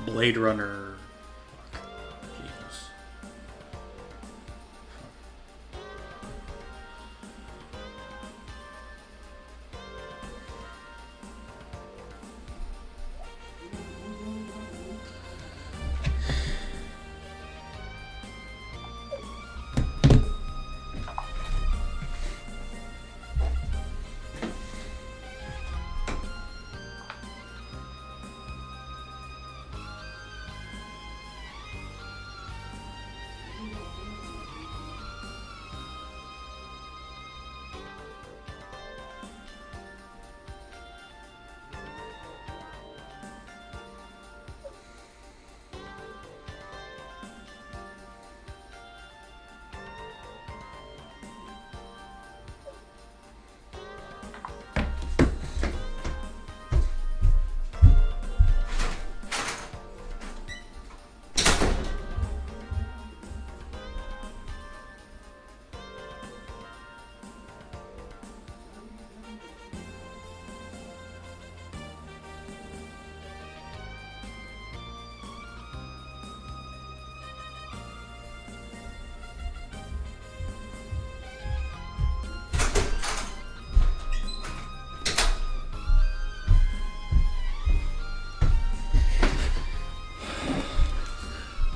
Blade Runner. Jesus.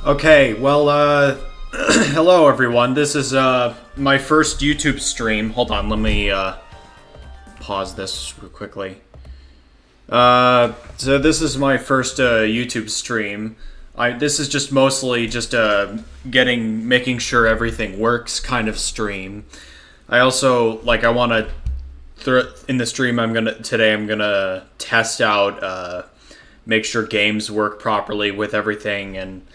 Okay, well, hello everyone. This is my first YouTube stream. Hold on, let me pause this real quickly. So this is my first YouTube stream. This is just mostly just making sure everything works kind of stream. I also I want to in the stream I'm gonna test out make sure games work properly with everything, and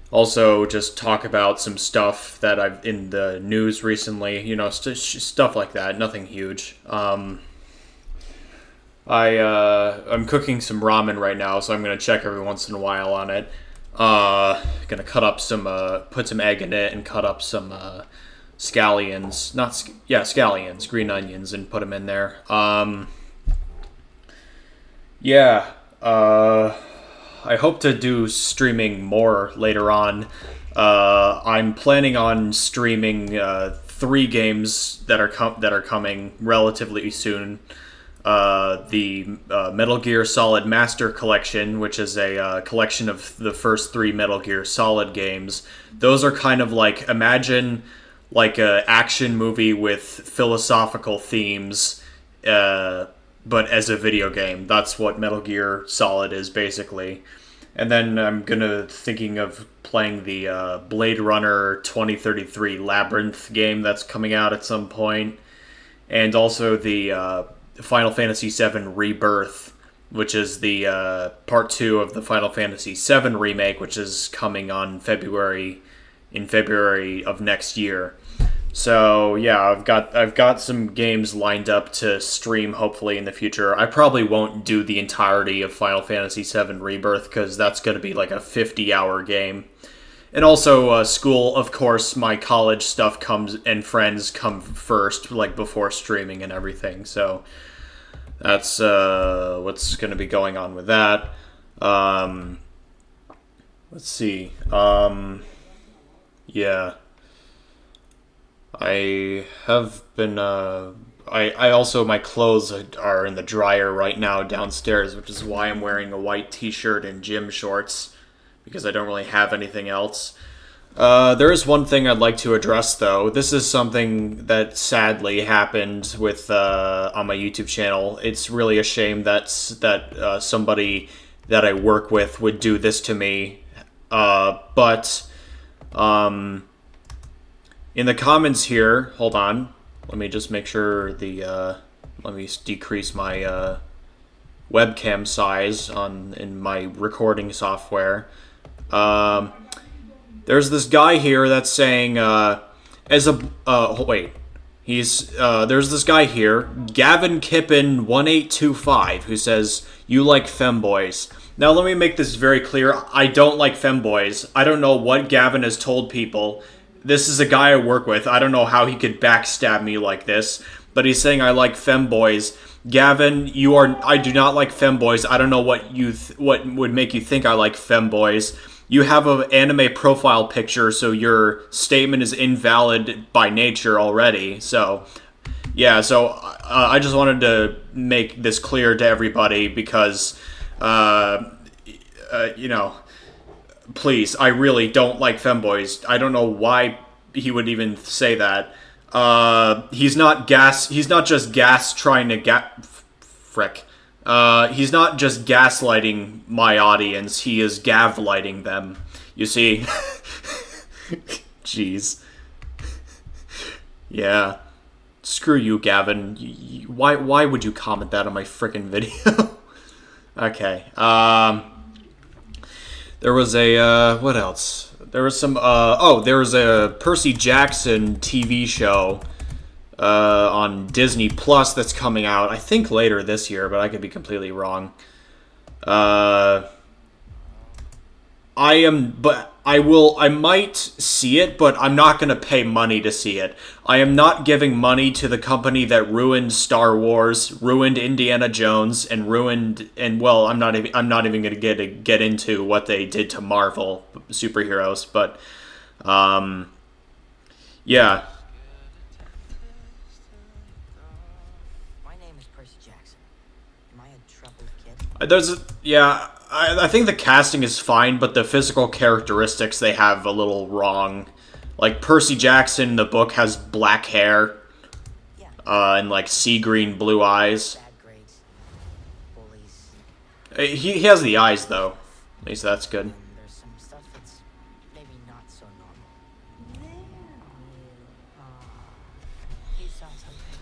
also just talk about some stuff that I've in the news recently, you know, stuff like that. Nothing huge. I'm cooking some ramen right now, so I'm gonna check every once in a while on it. Gonna cut up some, put some egg in it, and cut up some scallions, scallions, green onions, and put them in there. Yeah. I hope to do streaming more later on. I'm planning on streaming 3 games that are coming relatively soon. The Metal Gear Solid Master Collection, which is a collection of the first 3 Metal Gear Solid games. Those are kind of like, imagine like a action movie with philosophical themes, but as a video game. That's what Metal Gear Solid is, basically. And then I'm thinking of playing the Blade Runner 2033 Labyrinth game that's coming out at some point. And also the Final Fantasy VII Rebirth, which is the part 2 of the Final Fantasy VII remake, which is coming on February of next year. So yeah, I've got some games lined up to stream hopefully in the future. I probably won't do the entirety of Final Fantasy VII Rebirth because that's going to be like a 50-hour game. And also school, of course, my college stuff and friends come first, like before streaming and everything. So that's what's going to be going on with that. Let's see. Yeah. I have been, I also, my clothes are in the dryer right now downstairs, which is why I'm wearing a white t-shirt and gym shorts, because I don't really have anything else. There is one thing I'd like to address, though. This is something that sadly happened with, on my YouTube channel. It's really a shame that somebody that I work with would do this to me. In the comments here, hold on, let me just make sure let me decrease my webcam size in my recording software. There's this guy here that's saying, there's this guy here, Gavin Kippen 1825, who says, "You like femboys." Now let me make this very clear, I don't like femboys. I don't know what Gavin has told people. This is a guy I work with. I don't know how he could backstab me like this, but he's saying I like femboys. Gavin, I do not like femboys. I don't know what would make you think I like femboys. You have an anime profile picture, so your statement is invalid by nature already. So, yeah, I just wanted to make this clear to everybody because, please, I really don't like femboys. I don't know why he would even say that. He's not just gaslighting my audience. He is gavlighting them. You see? Jeez. Yeah. Screw you, Gavin. Why would you comment that on my frickin' video? Okay. There was what else? There was some, there was a Percy Jackson TV show, on Disney Plus that's coming out, I think later this year, but I could be completely wrong. I might see it, but I'm not going to pay money to see it. I am not giving money to the company that ruined Star Wars, ruined Indiana Jones, and I'm not even going to get into what they did to Marvel superheroes, but yeah. My name is Percy Jackson. Am I a troubled kid? I think the casting is fine, but the physical characteristics they have a little wrong. Like, Percy Jackson in the book has black hair, and, like, sea green blue eyes. Bad grades, bullies. He has the eyes, though. At least that's good. And there's some stuff that's maybe not so normal. You saw something.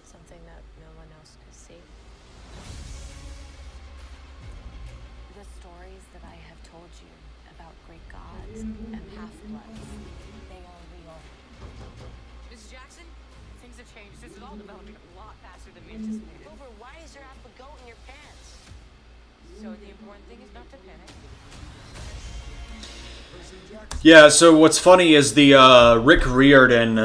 Something that no one else could see. the stories that I have told you about great gods and half-bloods, they are real. Mrs. Jackson, things have changed. This is all developing a lot faster than we anticipated. Cooper, why is there half a goat in your pants? So the important thing is not to panic. Yeah, so what's funny is the Rick Riordan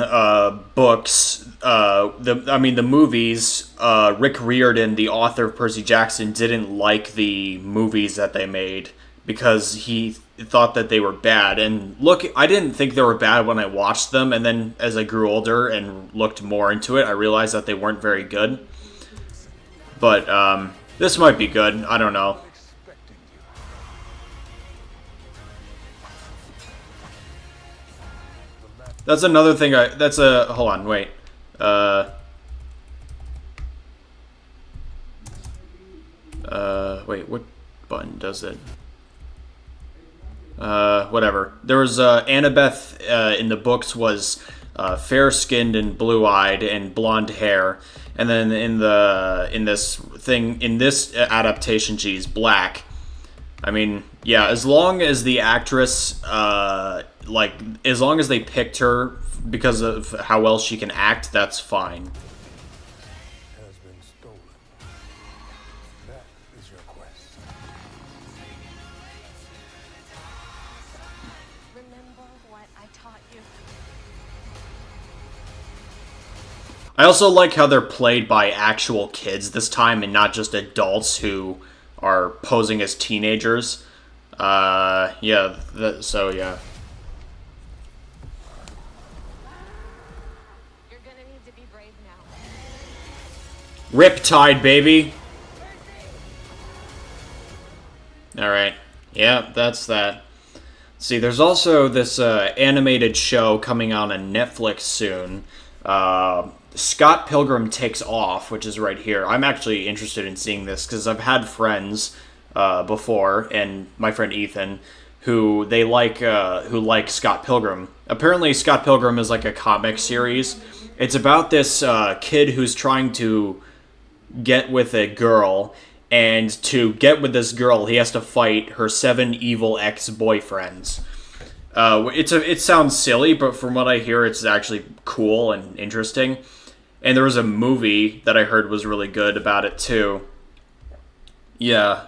books, the movies, Rick Riordan, the author of Percy Jackson, didn't like the movies that they made because he thought that they were bad. And look, I didn't think they were bad when I watched them, and then as I grew older and looked more into it, I realized that they weren't very good. But this might be good. I don't know. That's another thing hold on, wait. Wait, what button does it? Whatever. There was, Annabeth, in the books was, fair-skinned and blue-eyed and blonde hair. And then in this adaptation, she's black. I mean, yeah, as long as the actress, as long as they picked her because of how well she can act, that's fine. Has been stolen. That is your quest. Remember what I taught you. I also like how they're played by actual kids this time and not just adults who are posing as teenagers. So yeah. You're gonna need to be brave now. Riptide, baby! Alright. Yeah, that's that. See, there's also this animated show coming on Netflix soon. Scott Pilgrim Takes Off, which is right here. I'm actually interested in seeing this because I've had friends before, and my friend Ethan, who like Scott Pilgrim. Apparently, Scott Pilgrim is like a comic series. It's about this kid who's trying to get with a girl, and to get with this girl, he has to fight her 7 evil ex-boyfriends. It sounds silly, but from what I hear, it's actually cool and interesting. And there was a movie that I heard was really good about it too. Yeah.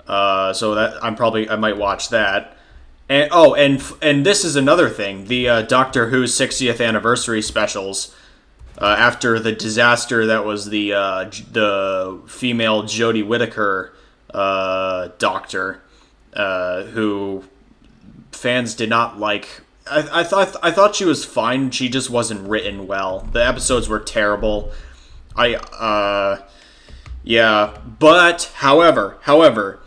So that I might watch that. And this is another thing. The Doctor Who 60th anniversary specials. After the disaster that was the female Jodie Whittaker Doctor, who fans did not like. I thought she was fine. She just wasn't written well. The episodes were terrible. Yeah. But however,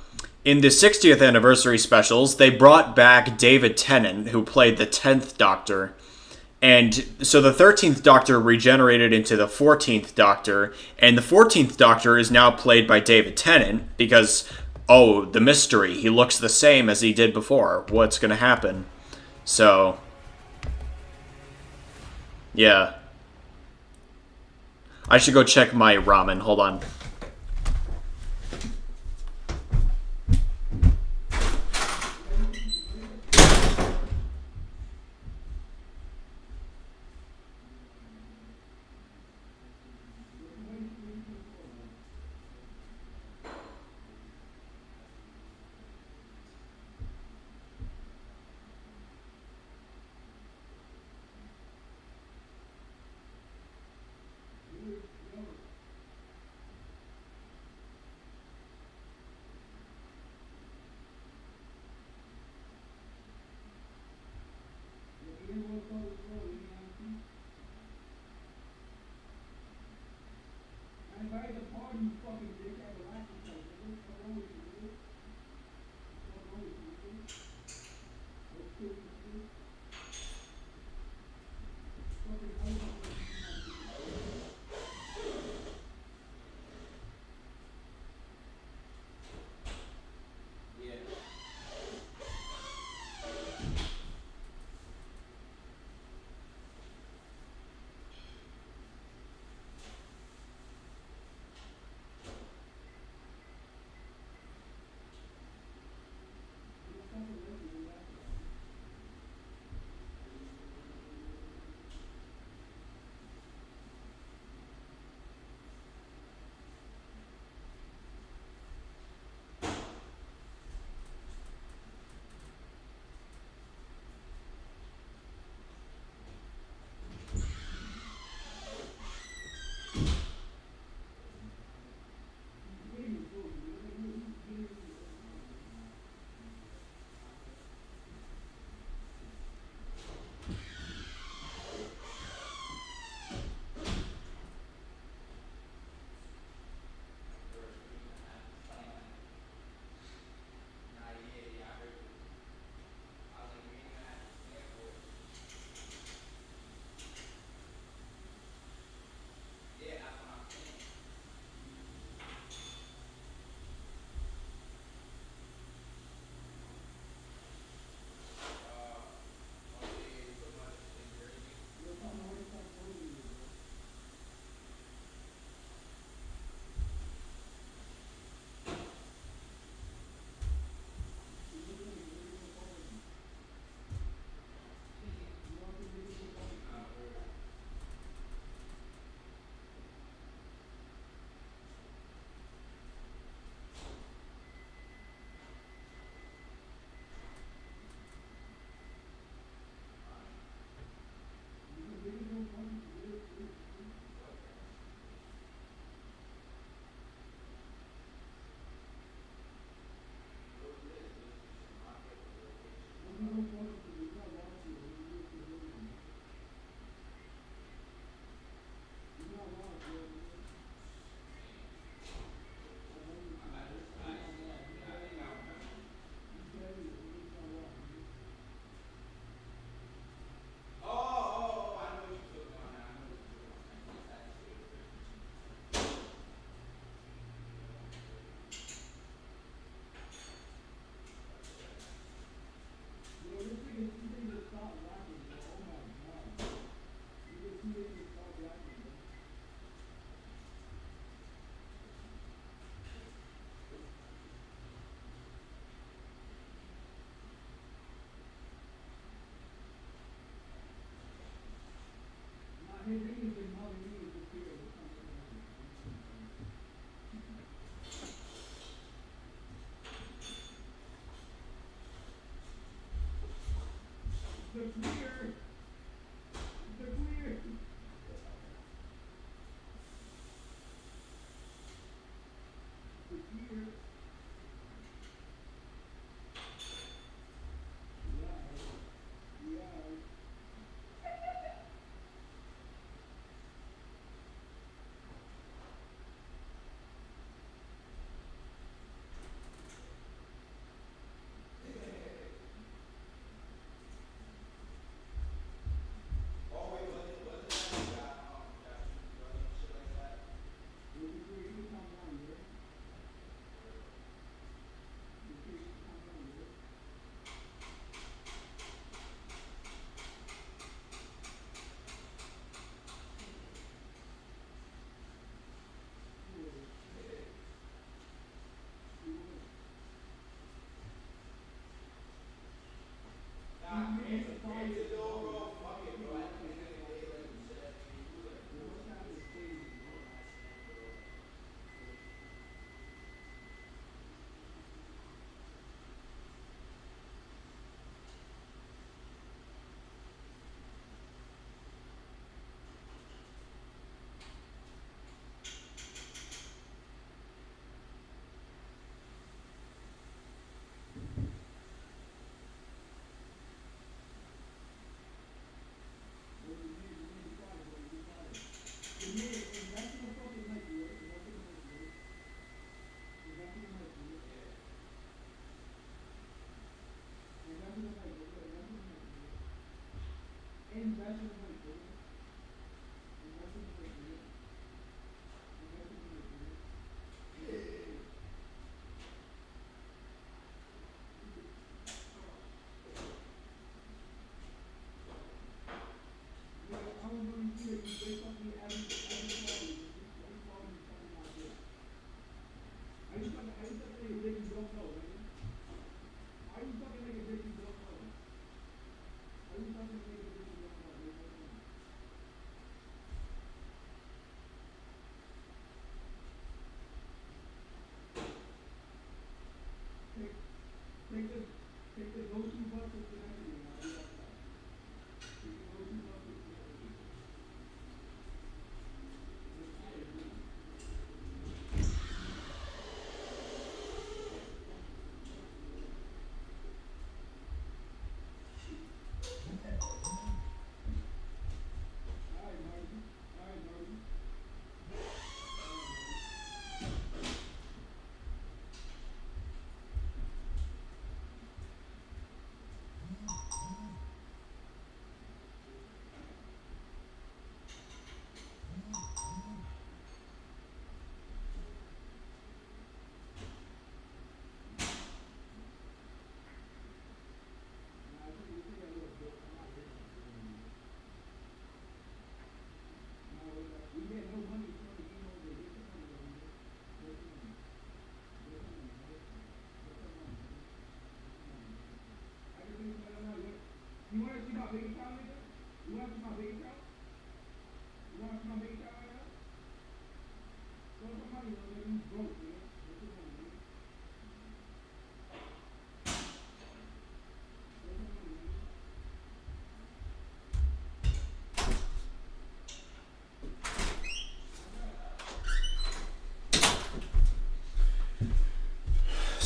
in the 60th anniversary specials, they brought back David Tennant, who played the 10th Doctor. And so the 13th Doctor regenerated into the 14th Doctor, and the 14th Doctor is now played by David Tennant because, the mystery. He looks the same as he did before. What's going to happen? So, yeah. I should go check my ramen. Hold on.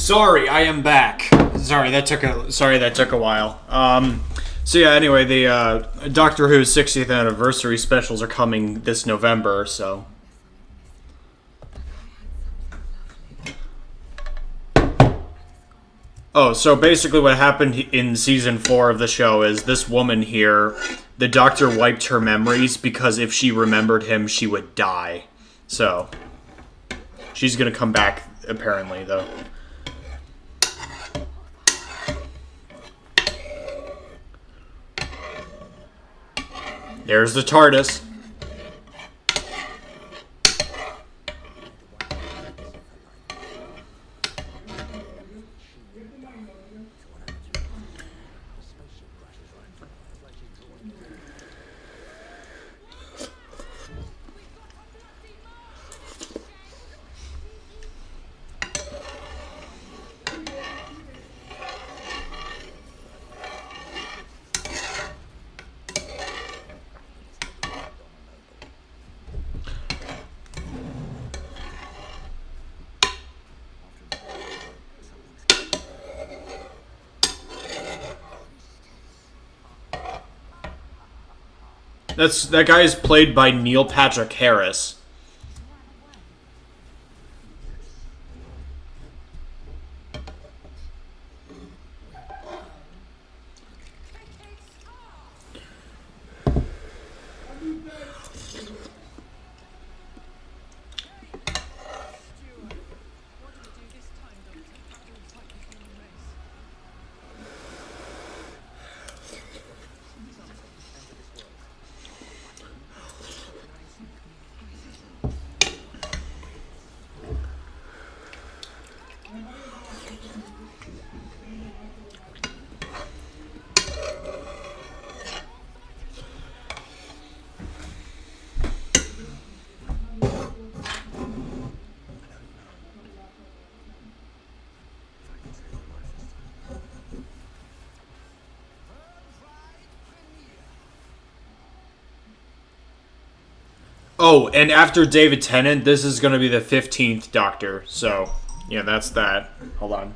Sorry, I am back. Sorry, that took a while. So yeah, anyway, the Doctor Who's 60th anniversary specials are coming this November, so. Oh, so basically what happened in season 4 of the show is this woman here, the Doctor wiped her memories because if she remembered him, she would die. So, she's gonna come back, apparently, though. There's the TARDIS. That guy is played by Neil Patrick Harris. Oh, and after David Tennant, this is going to be the 15th Doctor. So, yeah, that's that. Hold on.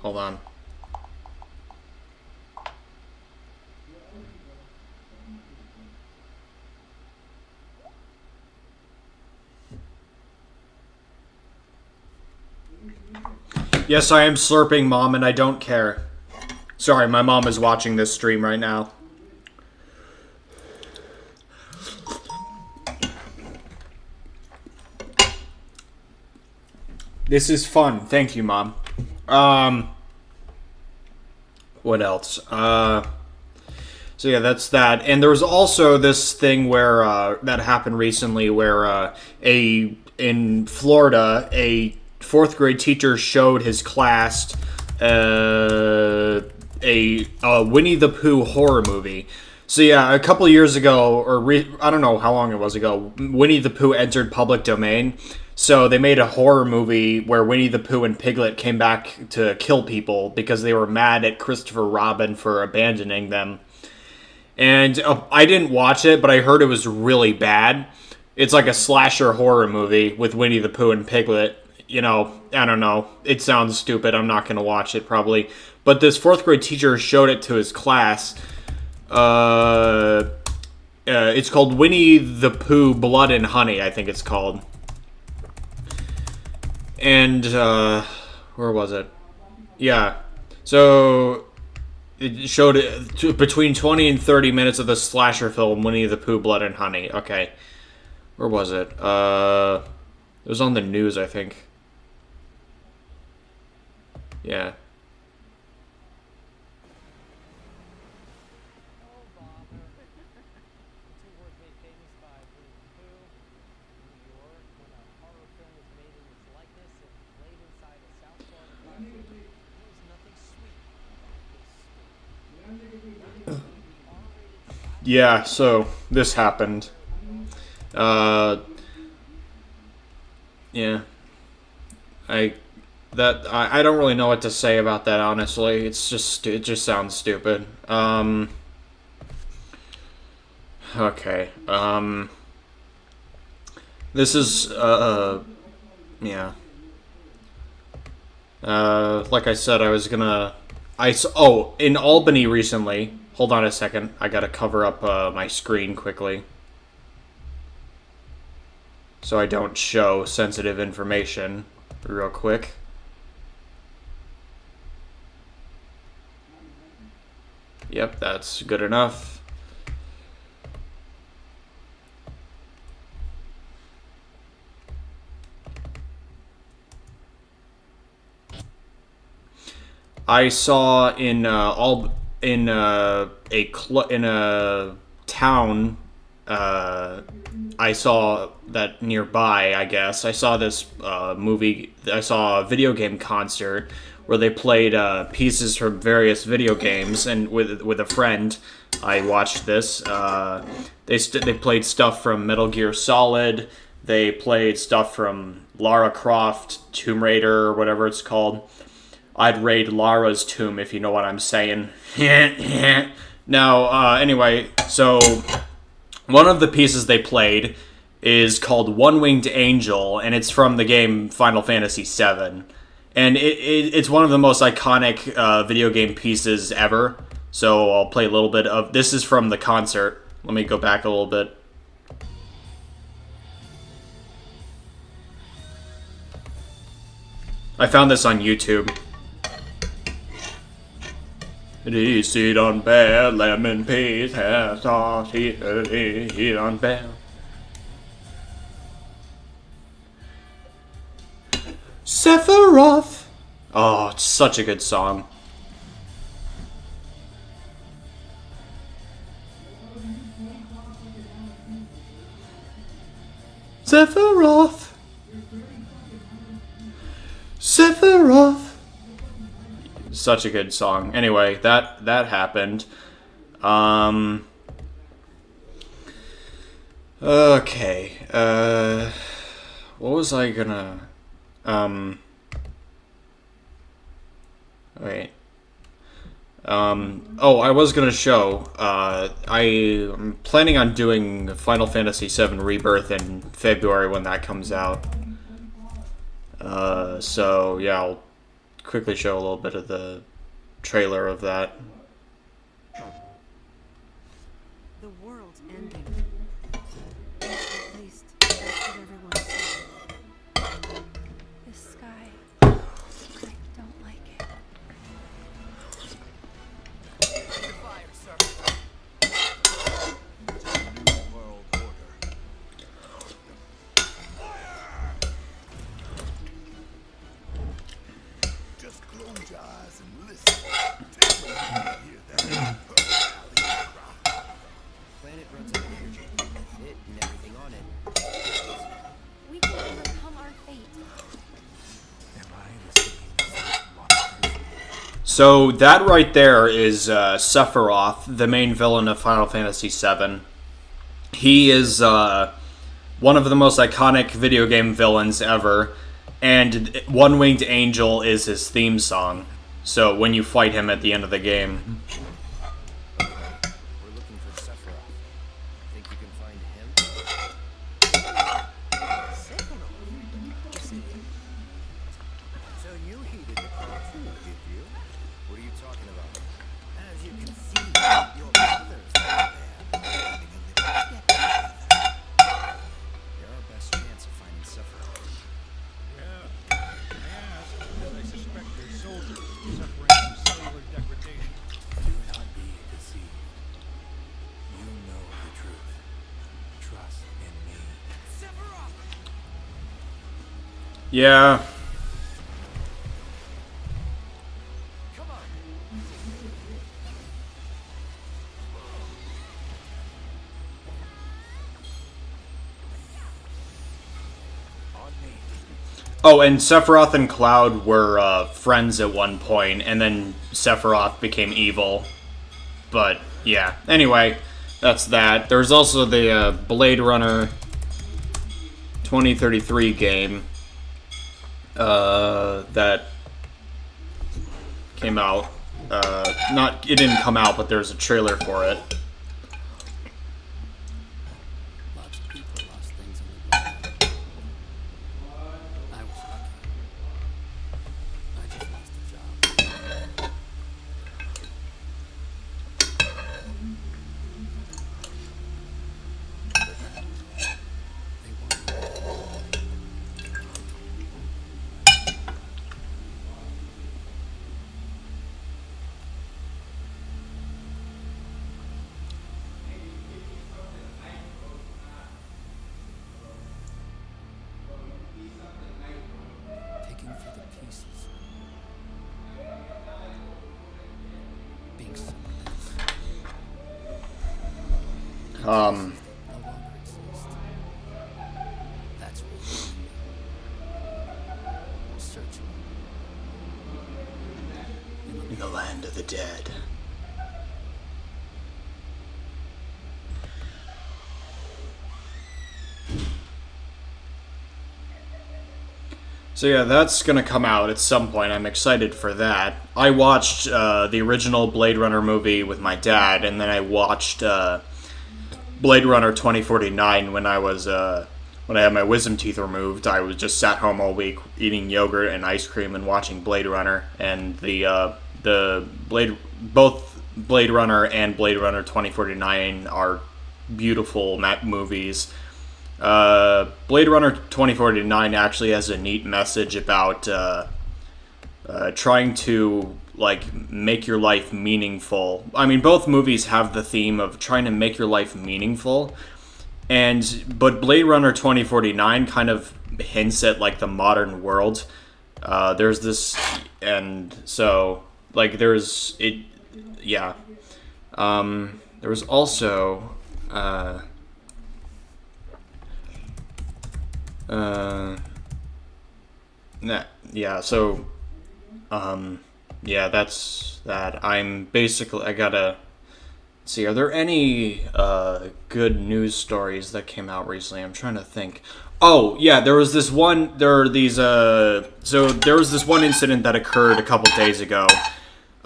Hold on. Yes, I am slurping, Mom, and I don't care. Sorry, my mom is watching this stream right now. This is fun. Thank you, Mom. What else? So yeah, that's that. And there was also this thing where that happened recently where in Florida, a fourth grade teacher showed his class a Winnie the Pooh horror movie. So yeah, a couple of years ago, I don't know how long it was ago, Winnie the Pooh entered public domain. So they made a horror movie where Winnie the Pooh and Piglet came back to kill people because they were mad at Christopher Robin for abandoning them. And I didn't watch it, but I heard it was really bad. It's like a slasher horror movie with Winnie the Pooh and Piglet. You know, I don't know. It sounds stupid. I'm not going to watch it probably. But this fourth grade teacher showed it to his class. It's called Winnie the Pooh Blood and Honey, I think it's called. And, where was it? Yeah. So, it showed between 20 and 30 minutes of the slasher film, Winnie the Pooh Blood and Honey. Okay. Where was it? It was on the news, I think. Yeah. Yeah, so this happened. Yeah. I don't really know what to say about that, honestly. It just sounds stupid. Okay. This is yeah. Like I said, I was gonna in Albany recently. Hold on a second. I gotta cover up my screen quickly so I don't show sensitive information real quick. Yep, that's good enough. I saw in a town, I saw that nearby, I guess. I saw this movie. I saw a video game concert where they played pieces from various video games, and with a friend, I watched this. They played stuff from Metal Gear Solid. They played stuff from Lara Croft, Tomb Raider, or whatever it's called. I'd raid Lara's tomb, if you know what I'm saying. Now, anyway, so one of the pieces they played is called One-Winged Angel, and it's from the game Final Fantasy VII. And it's one of the most iconic video game pieces ever. So I'll play a little bit of... This is from the concert. Let me go back a little bit. I found this on YouTube. Eat on bad lemon peas has sauce eat on bad. Sephiroth. Oh, it's such a good song. Sephiroth. Sephiroth. Such a good song. Anyway, that happened. Okay. What was I gonna... Wait. Oh, I was gonna show. I'm planning on doing Final Fantasy VII Rebirth in February when that comes out. So yeah, I'll quickly show a little bit of the trailer of that. The world's ending. At least that's what everyone says. This sky, I don't like it. Just close your eyes and listen. Tell me you hear that cry. Planet runs on energy. It and everything on it. We can overcome our fate. Am I the same as those monsters? So that right there is Sephiroth, the main villain of Final Fantasy VII. He is one of the most iconic video game villains ever, and One-Winged Angel is his theme song. So when you fight him at the end of the game. We're looking for Sephiroth. Think you can find him? Sephiroth? So you heeded the call too, did you? What are you talking about? As you can see, your brother's not there. They're our best chance of finding Sephiroth. I suspect their soldiers suffering from cellular degradation. Do not be deceived. You know the truth. Trust in me. Yeah. On me. Oh, and Sephiroth and Cloud were friends at one point, and then Sephiroth became evil. But, yeah. Anyway, that's that. There's also the Blade Runner 2033 game that came out. It didn't come out, but there's a trailer for it. Lots of people lost things in the world. I was lucky. I just lost a job. They want me. Picking for the pieces. Being someone else. No longer exist. That's what you need. Search In the land of the dead. So yeah, that's gonna come out at some point. I'm excited for that. I watched the original Blade Runner movie with my dad, and then I watched Blade Runner 2049 when I was when I had my wisdom teeth removed, I was just sat home all week eating yogurt and ice cream and watching Blade Runner. And both Blade Runner and Blade Runner 2049 are beautiful movies. Blade Runner 2049 actually has a neat message about trying to make your life meaningful. I mean, both movies have the theme of trying to make your life meaningful, but Blade Runner 2049 kind of hints at the modern world. There's this, and so there's it, yeah. There was also yeah, so yeah, that's that. I gotta see, are there any good news stories that came out recently? I'm trying to think. Oh, yeah, there was this one incident that occurred a couple days ago.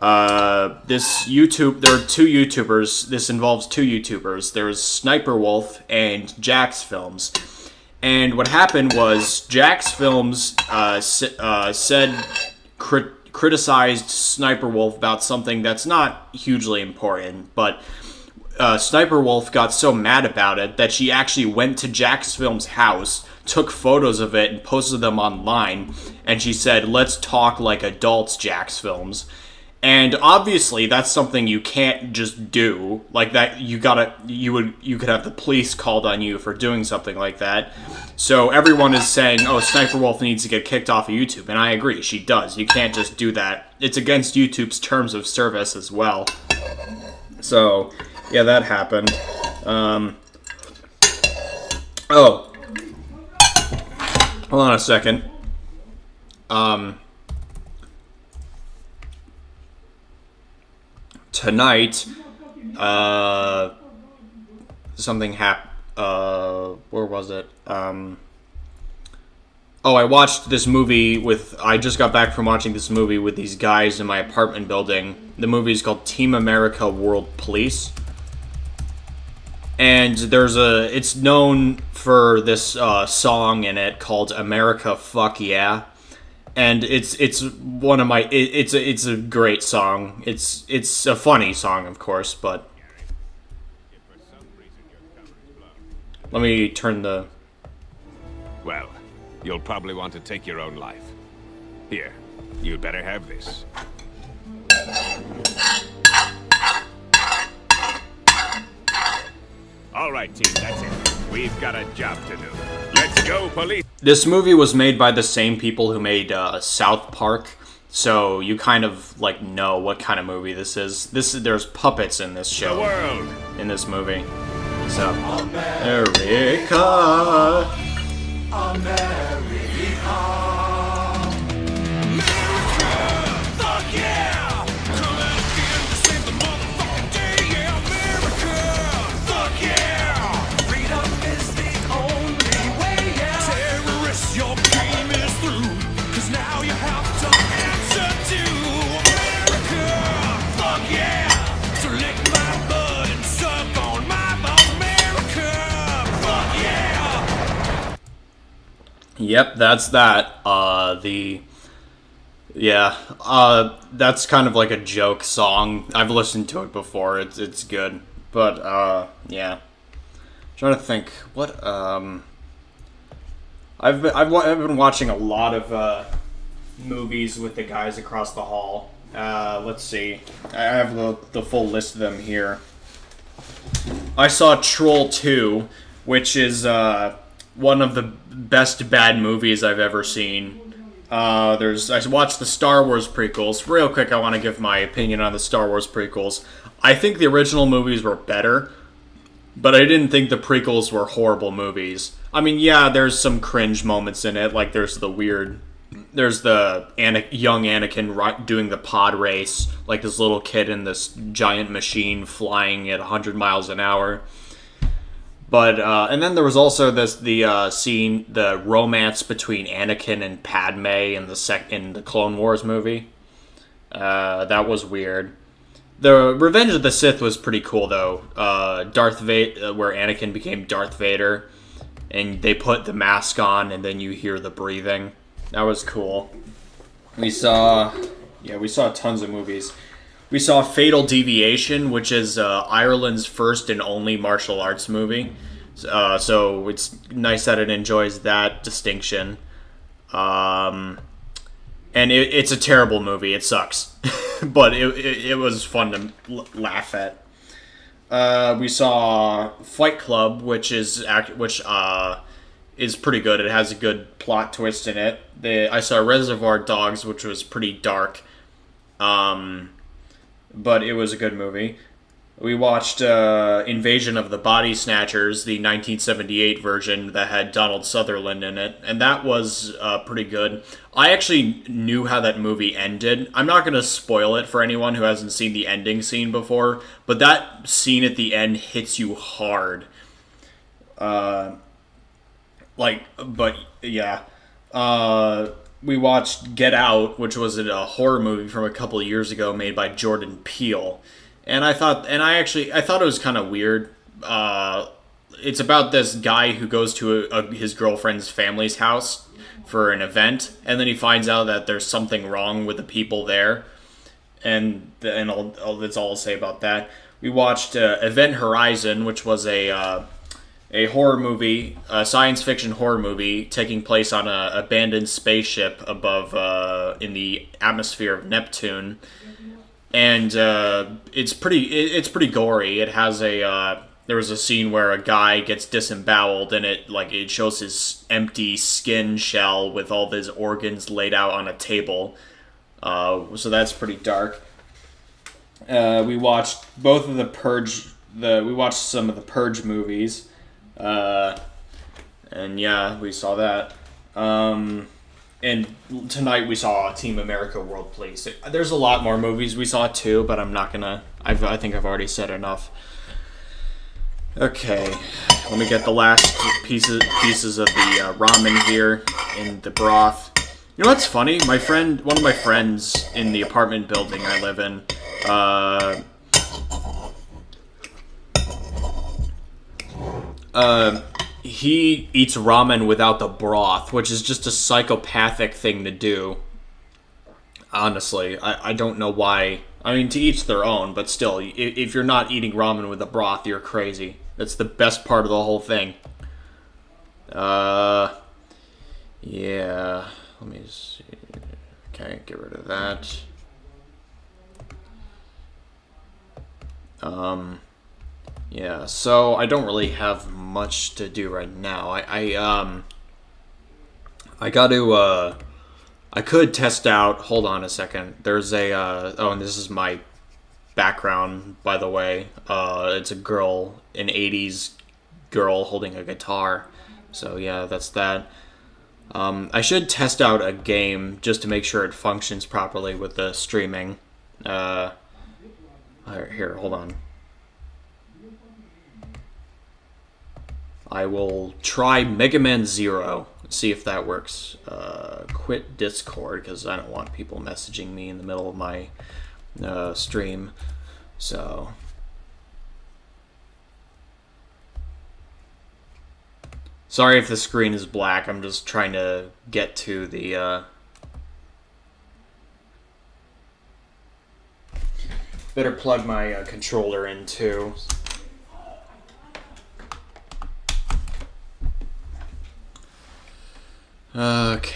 There are two YouTubers. This involves two YouTubers. There's Sniper Wolf and Jax Films. And what happened was Jax Films criticized Sniper Wolf about something that's not hugely important, but Sniper Wolf got so mad about it that she actually went to Jax Films' house, took photos of it, and posted them online, and she said, "Let's talk like adults, Jax Films." And obviously, that's something you can't just do. Like that, you could have the police called on you for doing something like that. So everyone is saying, "Oh, Sniper Wolf needs to get kicked off of YouTube," and I agree, she does. You can't just do that. It's against YouTube's terms of service as well. So, yeah, that happened. Oh, hold on a second. Tonight, something happened. Where was it? I watched this movie I just got back from watching this movie with these guys in my apartment building. The movie is called Team America World Police. And it's known for this song in it called America Fuck Yeah. And it's one of my it's a great song. It's a funny song, of course, but let me turn the. Well, you'll probably want to take your own life. Here, you'd better have this. All right, team, that's it. We've got a job to do. Let's go, police! This movie was made by the same people who made South Park, so you kind of know what kind of movie this is. There's puppets in this show. The world. In this movie. So America. Fuck yeah! Come out again to save the motherfucking day, yeah, America! Fuck yeah! Freedom is the only way, yeah! Terrorists, your game is through, 'cause now you have to answer to America! Fuck yeah! So lick my butt and suck on my balls, America! Fuck yeah! Yep, that's that. That's kind of like a joke song. I've listened to it before. It's good, but yeah. I'm trying to think what I've been watching a lot of movies with the guys across the hall. Let's see. I have the full list of them here. I saw Troll 2, which is one of the best bad movies I've ever seen. I watched the Star Wars prequels. Real quick, I want to give my opinion on the Star Wars prequels. I think the original movies were better, but I didn't think the prequels were horrible movies. I mean, yeah, there's some cringe moments in it, like there's the young Anakin doing the pod race, like this little kid in this giant machine flying at 100 miles an hour. But and then there was also the scene, the romance between Anakin and Padme in the Clone Wars movie. That was weird. The Revenge of the Sith was pretty cool though. Darth Vader, where Anakin became Darth Vader. and they put the mask on, and then you hear the breathing. That was cool. We saw tons of movies. We saw Fatal Deviation, which is Ireland's first and only martial arts movie. So it's nice that it enjoys that distinction. And it's a terrible movie. It sucks. But it was fun to laugh at. We saw Fight Club, which is pretty good. It has a good plot twist in it. I saw Reservoir Dogs, which was pretty dark. But it was a good movie. We watched Invasion of the Body Snatchers, the 1978 version that had Donald Sutherland in it, and that was pretty good. I actually knew how that movie ended. I'm not going to spoil it for anyone who hasn't seen the ending scene before, but that scene at the end hits you hard. We watched Get Out, which was a horror movie from a couple of years ago made by Jordan Peele. And I thought it was kind of weird. It's about this guy who goes to his girlfriend's family's house for an event, and then he finds out that there's something wrong with the people there. And that's all I'll say about that. We watched Event Horizon, which was a horror movie, a science fiction horror movie taking place on an abandoned spaceship above in the atmosphere of Neptune. And it's pretty gory. It has there was a scene where a guy gets disemboweled, and it shows his empty skin shell with all of his organs laid out on a table. So that's pretty dark. We watched both of the Purge. We watched some of the Purge movies, and yeah, we saw that. And tonight we saw Team America World Police. There's a lot more movies we saw too, but I'm not gonna. I think I've already said enough. Okay, let me get the last pieces of the ramen here in the broth. You know what's funny? One of my friends in the apartment building I live in, he eats ramen without the broth, which is just a psychopathic thing to do. Honestly, I don't know why. I mean, to each their own, but still, if you're not eating ramen with the broth, you're crazy. That's the best part of the whole thing. Yeah. Let me see. Okay, get rid of that. Yeah, so I don't really have much to do right now. I got to, I could test out, hold on a second. There's and this is my background, by the way. It's a girl, an 80s girl holding a guitar. So yeah, that's that. I should test out a game just to make sure it functions properly with the streaming. Here, hold on. I will try Mega Man Zero, see if that works. Quit Discord, because I don't want people messaging me in the middle of my stream. So... sorry if the screen is black, I'm just trying to get to the... Better plug my controller in, too. Okay.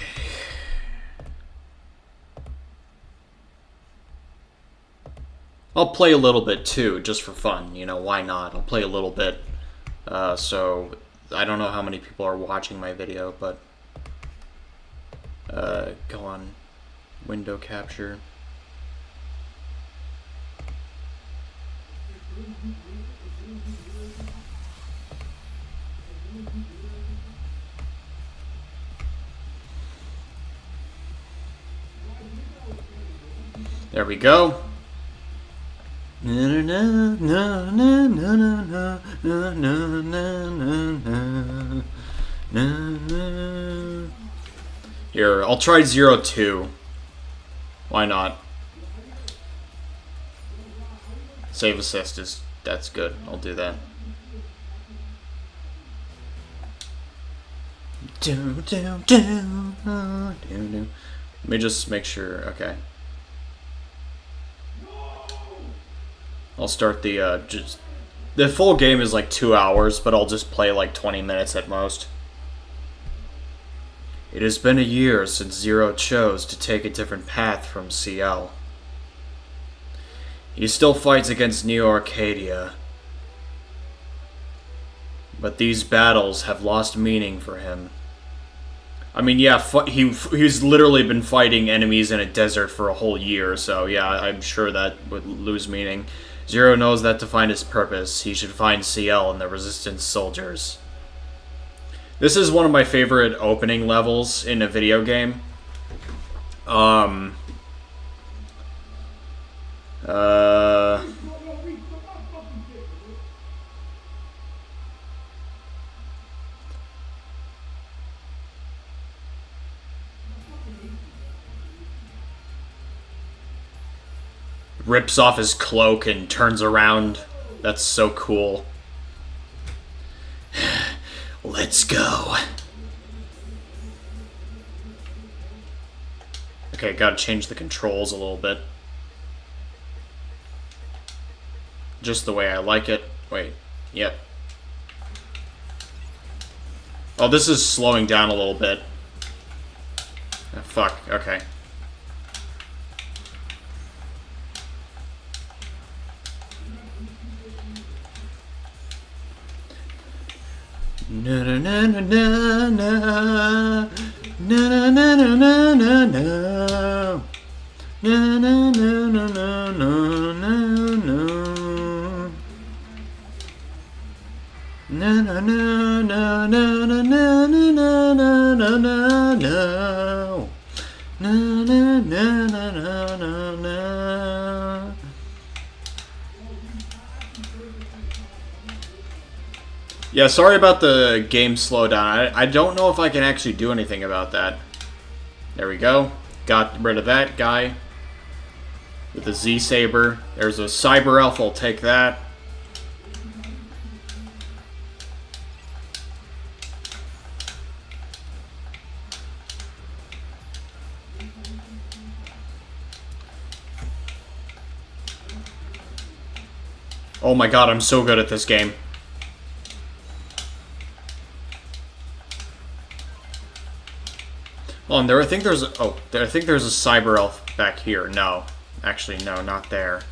I'll play a little bit too, just for fun. You know, why not? I'll play a little bit. So, I don't know how many people are watching my video, but... go on. Window capture. There we go. Here, I'll try 02. Why not? Save assist that's good. I'll do that. Let me just make sure. Okay. I'll start the just. The full game is like 2 hours, but I'll just play like 20 minutes at most. It has been a year since Zero chose to take a different path from CL. He still fights against Neo Arcadia, but these battles have lost meaning for him. I mean, yeah, he's literally been fighting enemies in a desert for a whole year, so yeah, I'm sure that would lose meaning. Zero knows that to find his purpose, he should find CL and the Resistance soldiers. This is one of my favorite opening levels in a video game. Rips off his cloak and turns around. That's so cool. Let's go. Okay, gotta change the controls a little bit. Just the way I like it. Wait, yep. Oh, this is slowing down a little bit. Oh, fuck, okay. Na na na na na na na na na na na na na na na na na na na na. Yeah, sorry about the game slowdown. I don't know if I can actually do anything about that. There we go. Got rid of that guy with the Z-Saber. There's a Cyber Elf, I'll take that. Oh my god, I'm so good at this game. Oh, and I think there's a Cyber Elf back here. No. Actually, no, not there.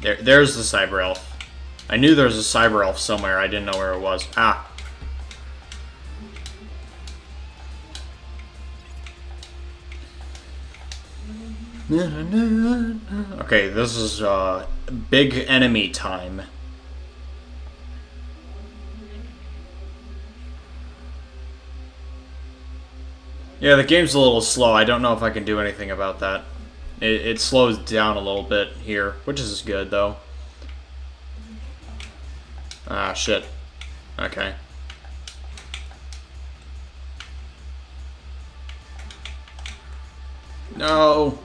There's the Cyber Elf. I knew there was a Cyber Elf somewhere. I didn't know where it was. Ah. Okay, this is big enemy time. Yeah, the game's a little slow. I don't know if I can do anything about that. It slows down a little bit here, which is good, though. Ah, shit. Okay. No!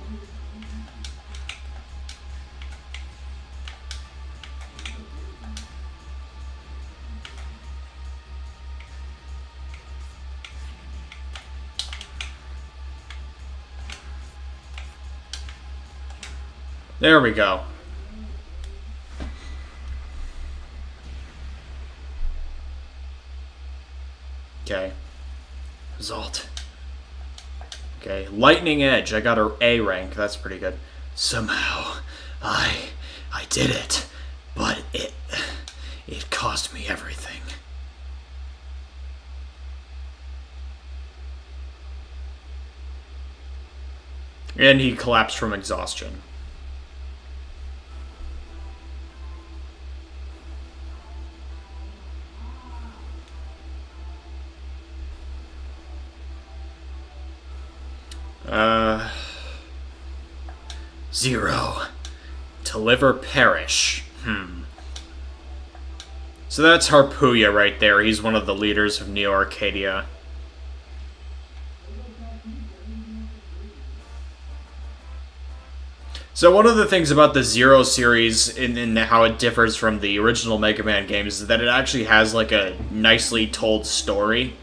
There we go. Okay. Result. Okay. Lightning Edge. I got a A rank. That's pretty good. Somehow, I did it. But it cost me everything. And he collapsed from exhaustion. Zero. To live or perish. So that's Harpuya right there. He's one of the leaders of Neo Arcadia. So one of the things about the Zero series in how it differs from the original Mega Man games is that it actually has like a nicely told story.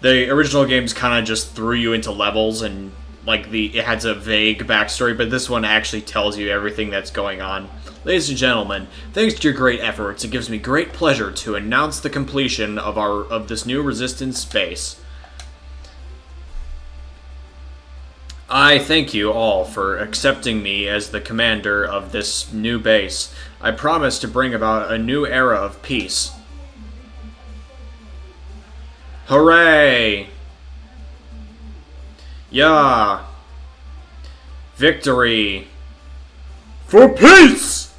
The original games kind of just threw you into levels and like it had a vague backstory, but this one actually tells you everything that's going on. Ladies and gentlemen, thanks to your great efforts, it gives me great pleasure to announce the completion of this new Resistance base. I thank you all for accepting me as the commander of this new base. I promise to bring about a new era of peace. Hooray! Yeah! Victory! For peace!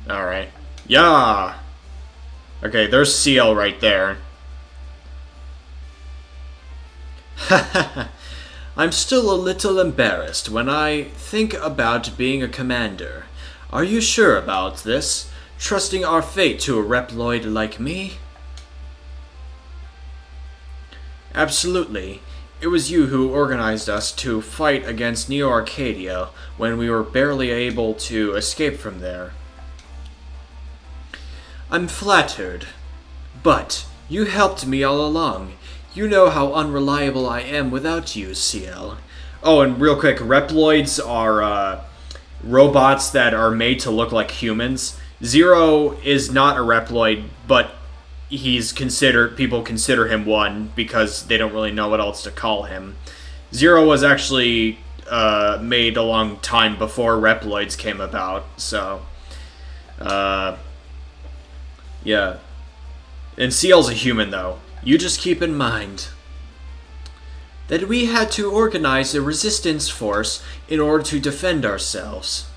Alright. Yeah! Okay, there's CL right there. Hahaha. I'm still a little embarrassed when I think about being a commander. Are you sure about this? Trusting our fate to a Reploid like me? Absolutely. It was you who organized us to fight against Neo Arcadia when we were barely able to escape from there. I'm flattered. But you helped me all along. You know how unreliable I am without you, CL. Oh, and real quick, Reploids are robots that are made to look like humans. Zero is not a Reploid, but people consider him one because they don't really know what else to call him. Zero was actually made a long time before Reploids came about, so yeah. And CL's a human, though. You just keep in mind that we had to organize a resistance force in order to defend ourselves.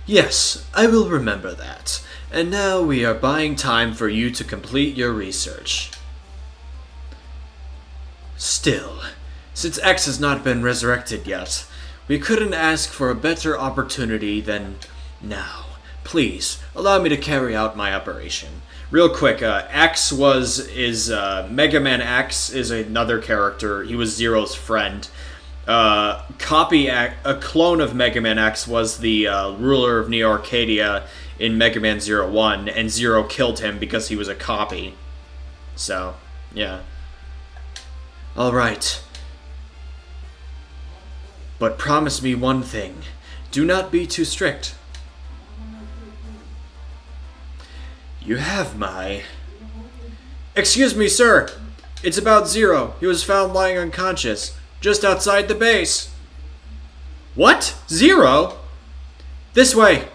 Yes, I will remember that. And now we are buying time for you to complete your research. Still, since X has not been resurrected yet, we couldn't ask for a better opportunity than now. Please, allow me to carry out my operation. Real quick, Mega Man X is another character. He was Zero's friend. A clone of Mega Man X was the ruler of Neo Arcadia in Mega Man 01, and Zero killed him because he was a copy. So, yeah. Alright. But promise me one thing. Do not be too strict. You have my... Excuse me, sir. It's about Zero. He was found lying unconscious, just outside the base. What? Zero? This way.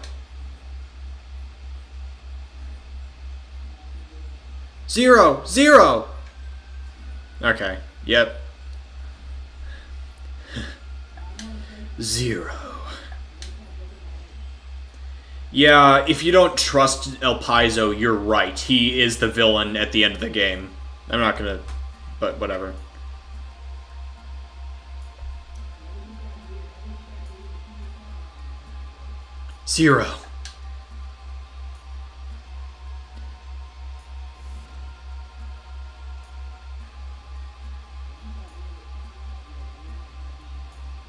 Zero! Zero! Okay. Yep. Zero. Yeah, if you don't trust El Paizo, you're right. He is the villain at the end of the game. I'm not gonna... but whatever. Zero.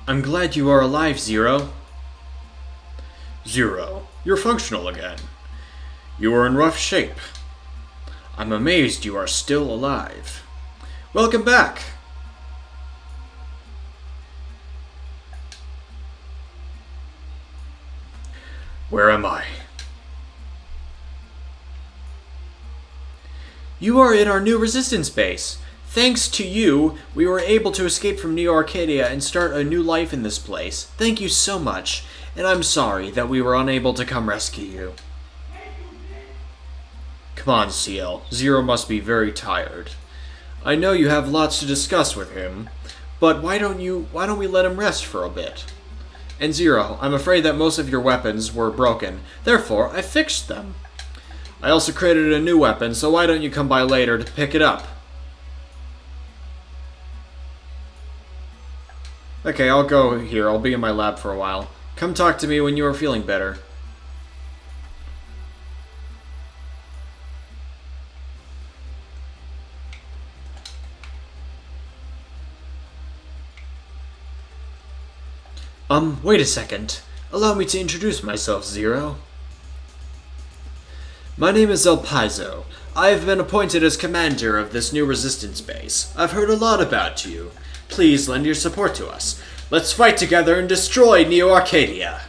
I'm glad you are alive, Zero. Zero, you're functional again. You are in rough shape. I'm amazed you are still alive. Welcome back. Where am I? You are in our new resistance base. Thanks to you, we were able to escape from Neo Arcadia and start a new life in this place. Thank you so much, and I'm sorry that we were unable to come rescue you. Come on, CL. Zero must be very tired. I know you have lots to discuss with him, but why don't we let him rest for a bit? And Zero, I'm afraid that most of your weapons were broken. Therefore, I fixed them. I also created a new weapon, so why don't you come by later to pick it up? Okay, I'll go here. I'll be in my lab for a while. Come talk to me when you are feeling better. Wait a second. Allow me to introduce myself, Zero. My name is El Paizo. I have been appointed as commander of this new resistance base. I've heard a lot about you. Please lend your support to us. Let's fight together and destroy Neo Arcadia.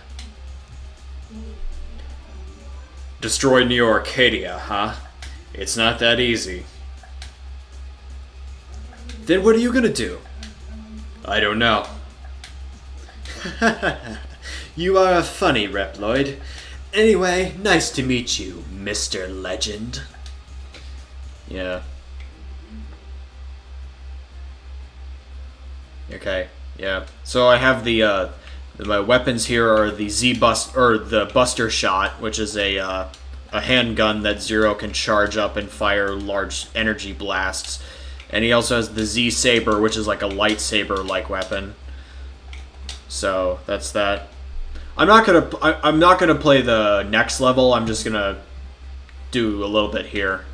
Destroy Neo Arcadia, huh? It's not that easy. Then what are you gonna do? I don't know. You are a funny Reploid. Anyway, nice to meet you, Mr. Legend. Yeah. Okay, yeah. So I have my weapons here are the the Buster Shot, which is a handgun that Zero can charge up and fire large energy blasts. And he also has the Z Saber, which is like a lightsaber-like weapon. So that's that. I'm not gonna play the next level. I'm just gonna do a little bit here.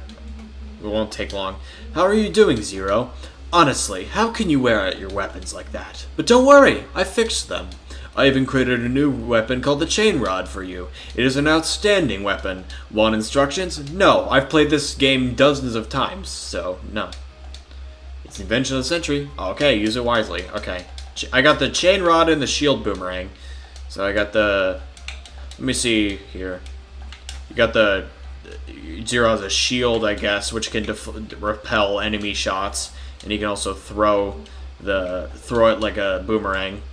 It won't take long. How are you doing, Zero? Honestly, how can you wear out your weapons like that? But don't worry, I fixed them. I even created a new weapon called the Chain Rod for you. It is an outstanding weapon. Want instructions? No, I've played this game dozens of times, so no. It's the invention of the century. Okay, use it wisely. Okay. I got the Chain Rod and the Shield Boomerang. So I got the... Let me see here. You got the... Zero has a shield, I guess, which can repel enemy shots. And he can also throw it like a boomerang.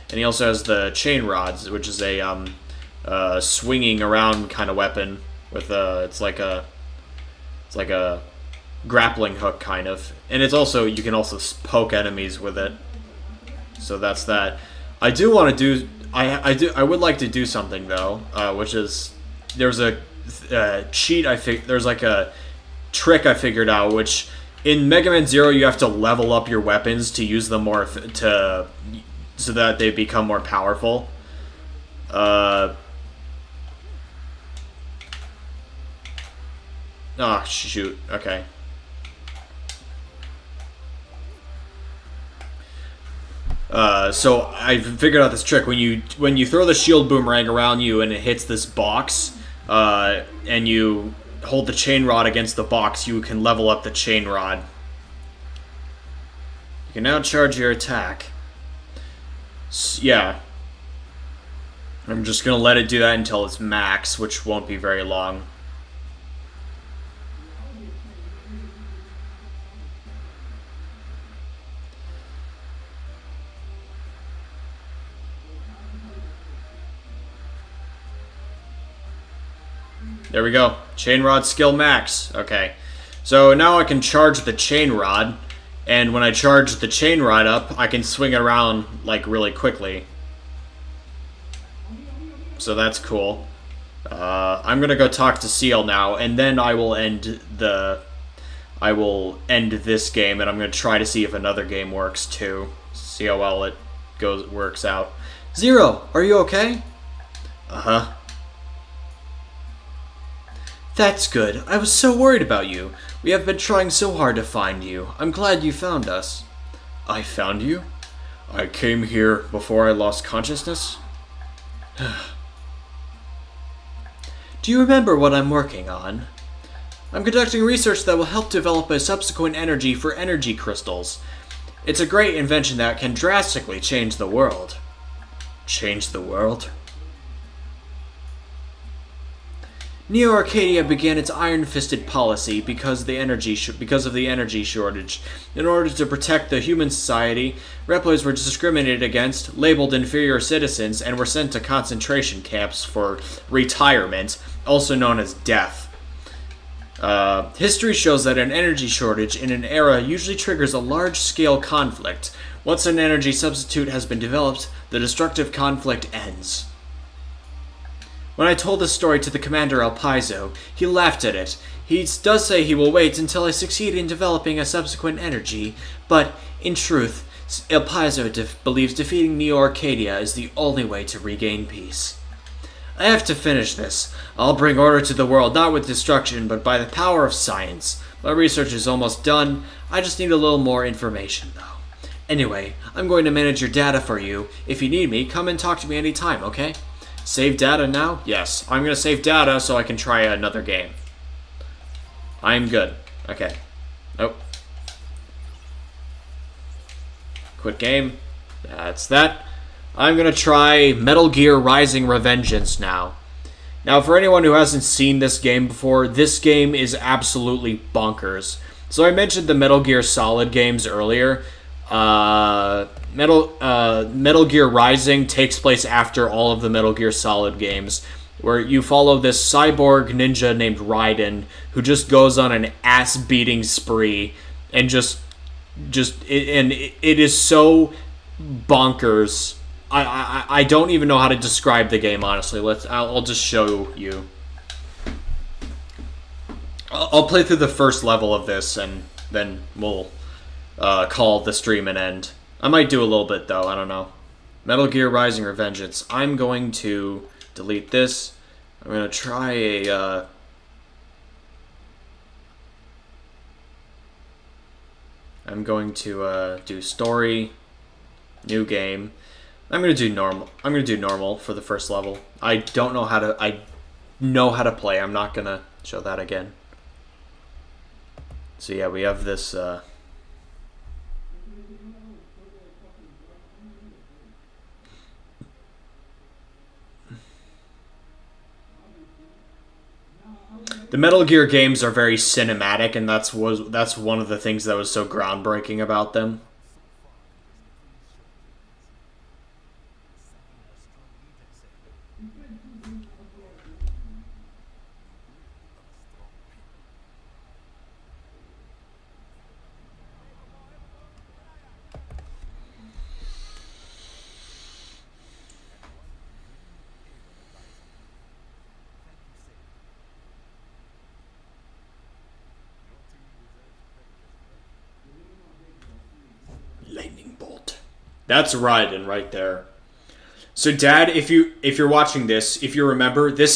And he also has the Chain Rods, which is a swinging around kind of weapon with it's like a grappling hook kind of. And it's also, you can also poke enemies with it. So that's that. I do want to do I would like to do something though, which is there's a cheat there's like a trick I figured out, which in Mega Man Zero you have to level up your weapons to use them more so that they become more powerful. Oh shoot. Okay. So I figured out this trick. When you throw the shield boomerang around you and it hits this box, and you hold the chain rod against the box, you can level up the chain rod. You can now charge your attack. Yeah. I'm just gonna let it do that until it's max, which won't be very long. There we go. Chain rod skill max. Okay. So now I can charge the chain rod, and when I charge the chain rod up, I can swing it around like really quickly. So that's cool. I'm gonna go talk to Seal now, and then I will end this game, and I'm gonna try to see if another game works too. See how well it works out. Zero, are you okay? Uh-huh. That's good. I was so worried about you. We have been trying so hard to find you. I'm glad you found us. I found you? I came here before I lost consciousness? Do you remember what I'm working on? I'm conducting research that will help develop a subsequent energy for energy crystals. It's a great invention that can drastically change the world. Change the world? Neo Arcadia began its iron-fisted policy because of the energy shortage. In order to protect the human society, Reploids were discriminated against, labeled inferior citizens, and were sent to concentration camps for retirement, also known as death. History shows that an energy shortage in an era usually triggers a large-scale conflict. Once an energy substitute has been developed, the destructive conflict ends. When I told this story to the Commander El Paizo, he laughed at it. He does say he will wait until I succeed in developing a subsequent energy, but, in truth, El Paizo believes defeating Neo Arcadia is the only way to regain peace. I have to finish this. I'll bring order to the world, not with destruction, but by the power of science. My research is almost done. I just need a little more information, though. Anyway, I'm going to manage your data for you. If you need me, come and talk to me anytime, okay? Save data now? Yes. I'm going to save data so I can try another game. I'm good. Okay. Nope. Quit game. That's that. I'm going to try Metal Gear Rising: Revengeance now. Now, for anyone who hasn't seen this game before, this game is absolutely bonkers. So I mentioned the Metal Gear Solid games earlier. Metal Gear Rising takes place after all of the Metal Gear Solid games, where you follow this cyborg ninja named Raiden, who just goes on an ass-beating spree, and it is so bonkers. I don't even know how to describe the game, honestly. I'll just show you. I'll play through the first level of this, and then we'll call the stream an end. I might do a little bit, though. I don't know. Metal Gear Rising: Revengeance. I'm going to delete this. I'm going to try a... I'm going to do story, new game. I'm going to do normal. I'm going to do normal for the first level. I don't know how to... I know how to play. I'm not going to show that again. So yeah, we have this... The Metal Gear games are very cinematic, and that's one of the things that was so groundbreaking about them. Lightning bolt. That's Raiden right there. So, Dad, if you're watching this, if you remember, this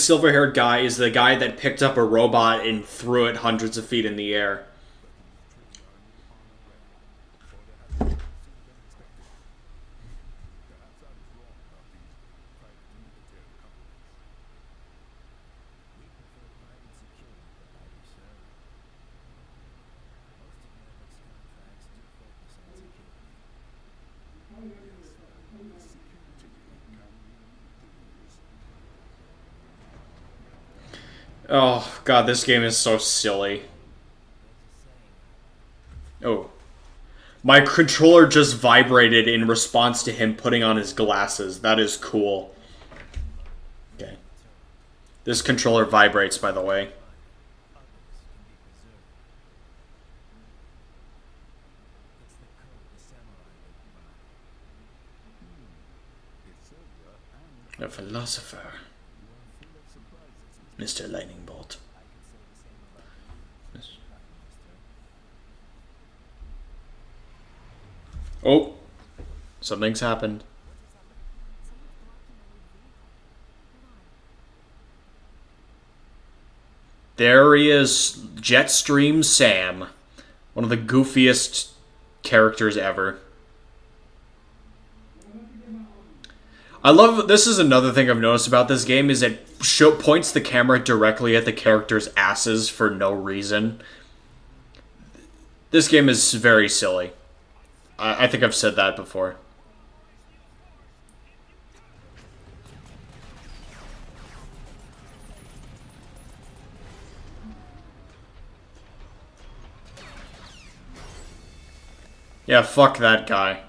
silver-haired guy is the guy that picked up a robot and threw it hundreds of feet in the air. Oh, God, this game is so silly. Oh. My controller just vibrated in response to him putting on his glasses. That is cool. Okay. This controller vibrates, by the way. A philosopher. Mr. Lightning Bolt. Oh, something's happened. There he is, Jetstream Sam. One of the goofiest characters ever. I love, this is another thing I've noticed about this game, is it points the camera directly at the characters' asses for no reason. This game is very silly. I think I've said that before. Yeah, fuck that guy.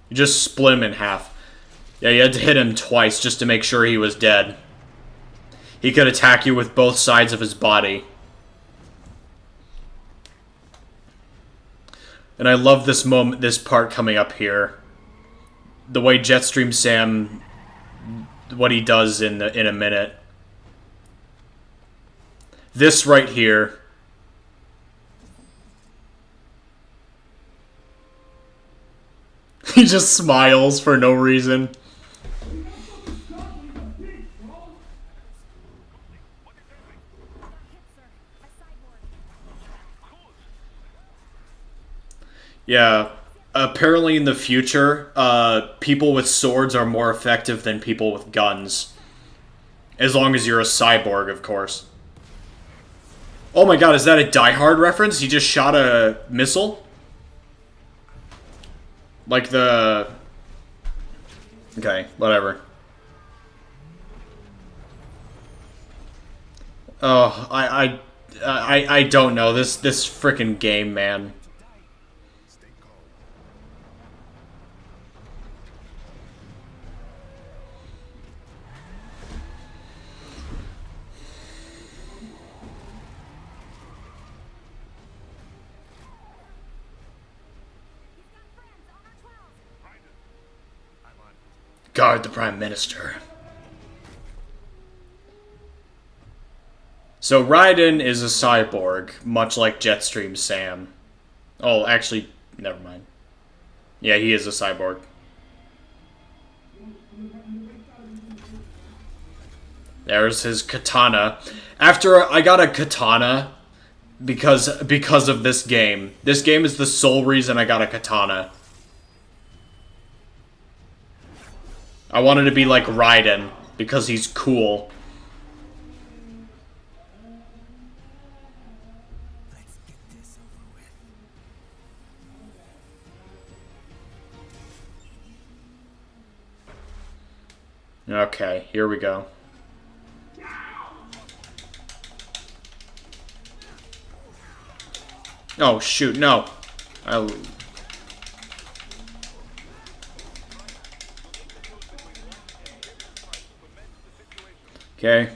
You just split him in half. Yeah, you had to hit him twice just to make sure he was dead. He could attack you with both sides of his body. And I love this moment, this part coming up here. The way Jetstream Sam, what he does in a minute. This right here. He just smiles for no reason. Yeah. Apparently in the future, people with swords are more effective than people with guns. As long as you're a cyborg, of course. Oh my god, is that a Die Hard reference? He just shot a missile? Like the... Okay, whatever. Oh, I don't know. This frickin' game, man. Guard the Prime Minister. So Raiden is a cyborg, much like Jetstream Sam. Oh, actually, never mind. Yeah, he is a cyborg. There's his katana. After I got a katana because of this game. This game is the sole reason I got a katana. I wanted to be like Raiden because he's cool. Let's get this over with. Okay, here we go. Oh, shoot, no. Okay.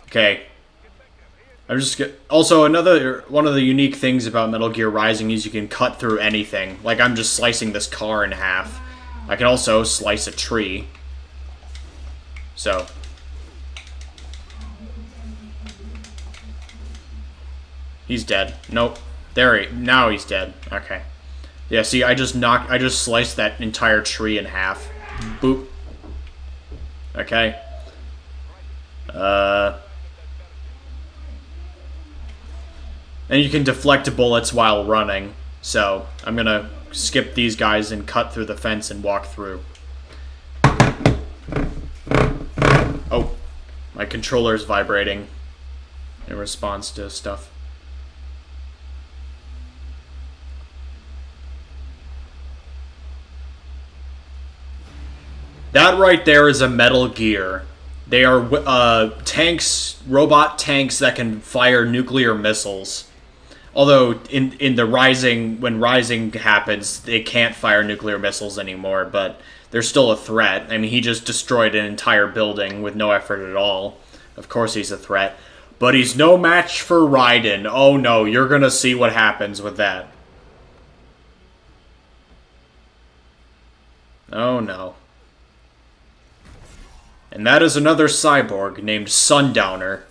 Okay. I'm just also another one of the unique things about Metal Gear Rising is you can cut through anything. Like I'm just slicing this car in half. I can also slice a tree. So he's dead. Nope. Now he's dead. Okay. Yeah, see, I just sliced that entire tree in half. Boop. Okay. And you can deflect bullets while running. So, I'm gonna skip these guys and cut through the fence and walk through. Oh. My controller's vibrating in response to stuff. That right there is a Metal Gear. They are tanks, robot tanks that can fire nuclear missiles. Although in the Rising, when Rising happens, they can't fire nuclear missiles anymore, but they're still a threat. I mean, he just destroyed an entire building with no effort at all. Of course he's a threat. But he's no match for Raiden. Oh no, you're gonna see what happens with that. Oh no. And that is another cyborg named Sundowner.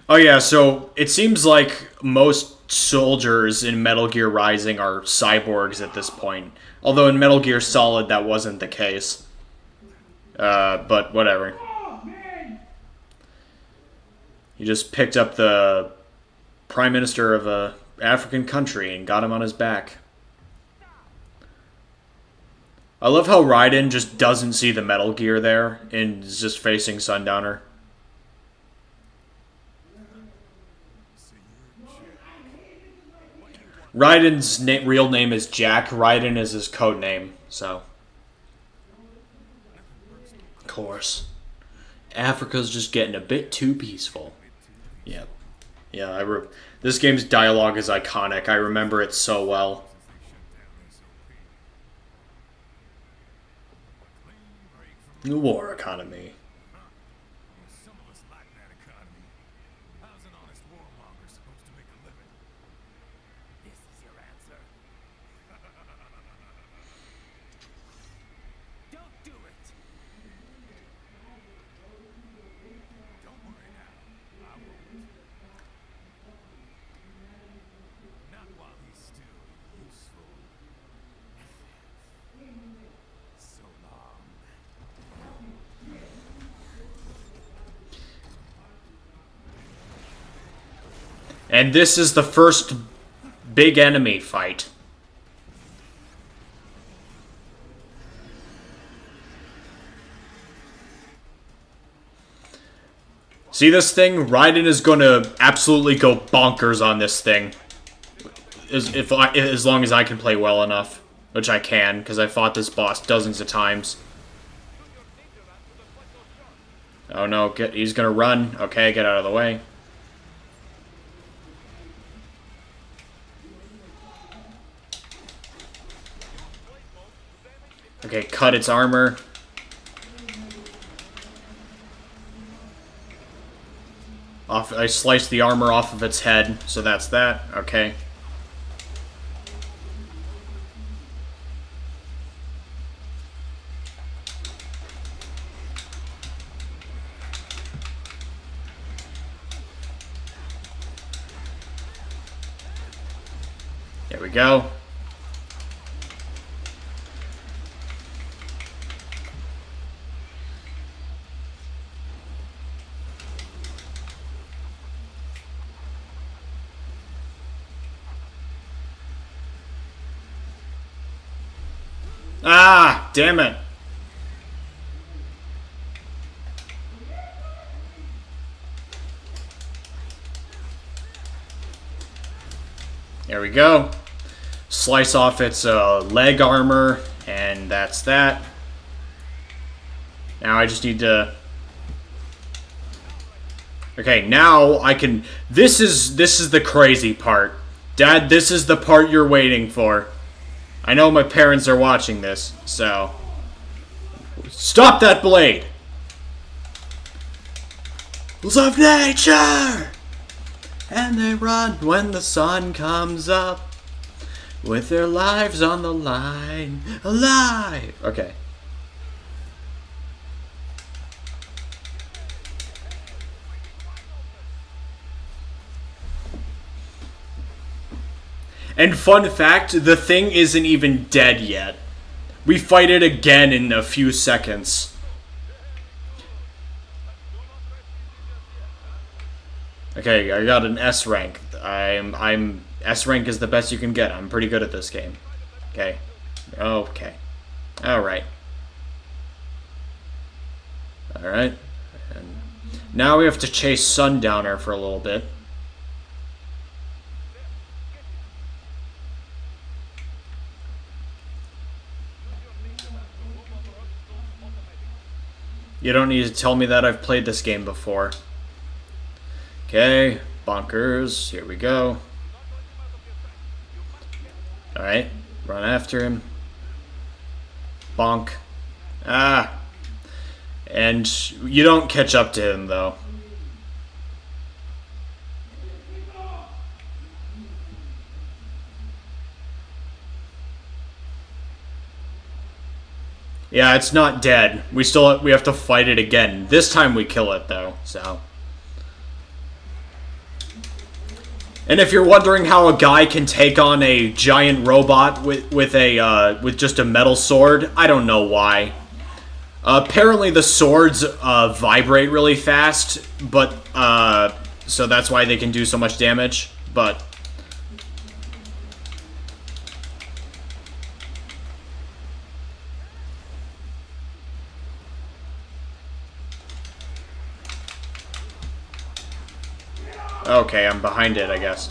Oh yeah, so it seems like most soldiers in Metal Gear Rising are cyborgs at this point. Although in Metal Gear Solid that wasn't the case. But whatever. He just picked up the Prime Minister of a African country and got him on his back. I love how Raiden just doesn't see the Metal Gear there and is just facing Sundowner. Raiden's real name is Jack. Raiden is his code name, so. Of course. Africa's just getting a bit too peaceful. Yeah. Yeah, this game's dialogue is iconic. I remember it so well. The war economy. Some of us like that economy. How's an honest warmonger supposed to make a living? This is your answer. And this is the first big enemy fight. See this thing? Raiden is going to absolutely go bonkers on this thing. As long as I can play well enough. Which I can, because I fought this boss dozens of times. Oh no, he's going to run. Okay, get out of the way. Okay, cut its armor. I sliced the armor off of its head, so that's that. Okay. There we go. Ah, damn it. There we go. Slice off its leg armor, and that's that. Now I just need to... Okay, now I can... This is the crazy part. Dad, this is the part you're waiting for. I know my parents are watching this, so... Stop that blade! Rules of nature! And they run when the sun comes up, with their lives on the line. Alive! Okay. And fun fact, the thing isn't even dead yet. We fight it again in a few seconds. Okay, I got an S rank. I'm S rank is the best you can get. I'm pretty good at this game. Okay. Okay. Alright. Alright. And now we have to chase Sundowner for a little bit. You don't need to tell me that I've played this game before. Okay, bonkers. Here we go. Alright, run after him. Bonk. Ah. And you don't catch up to him, though. Yeah, it's not dead. We have to fight it again. This time we kill it though, so. And if you're wondering how a guy can take on a giant robot with just a metal sword, I don't know why. Apparently the swords vibrate really fast, but so that's why they can do so much damage, but okay, I'm behind it, I guess.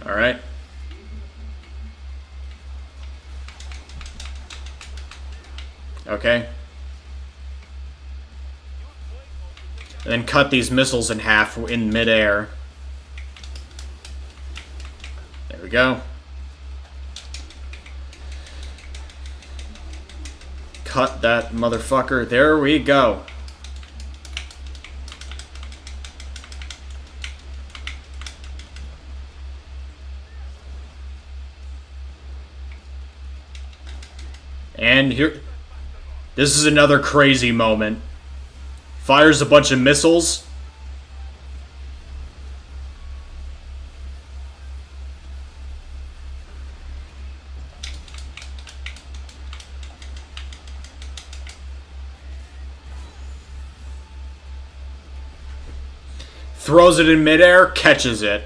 Alright. Okay. And then cut these missiles in half in midair. There we go. Cut that motherfucker. There we go. And here, this is another crazy moment. Fires a bunch of missiles. throws it in midair, catches it.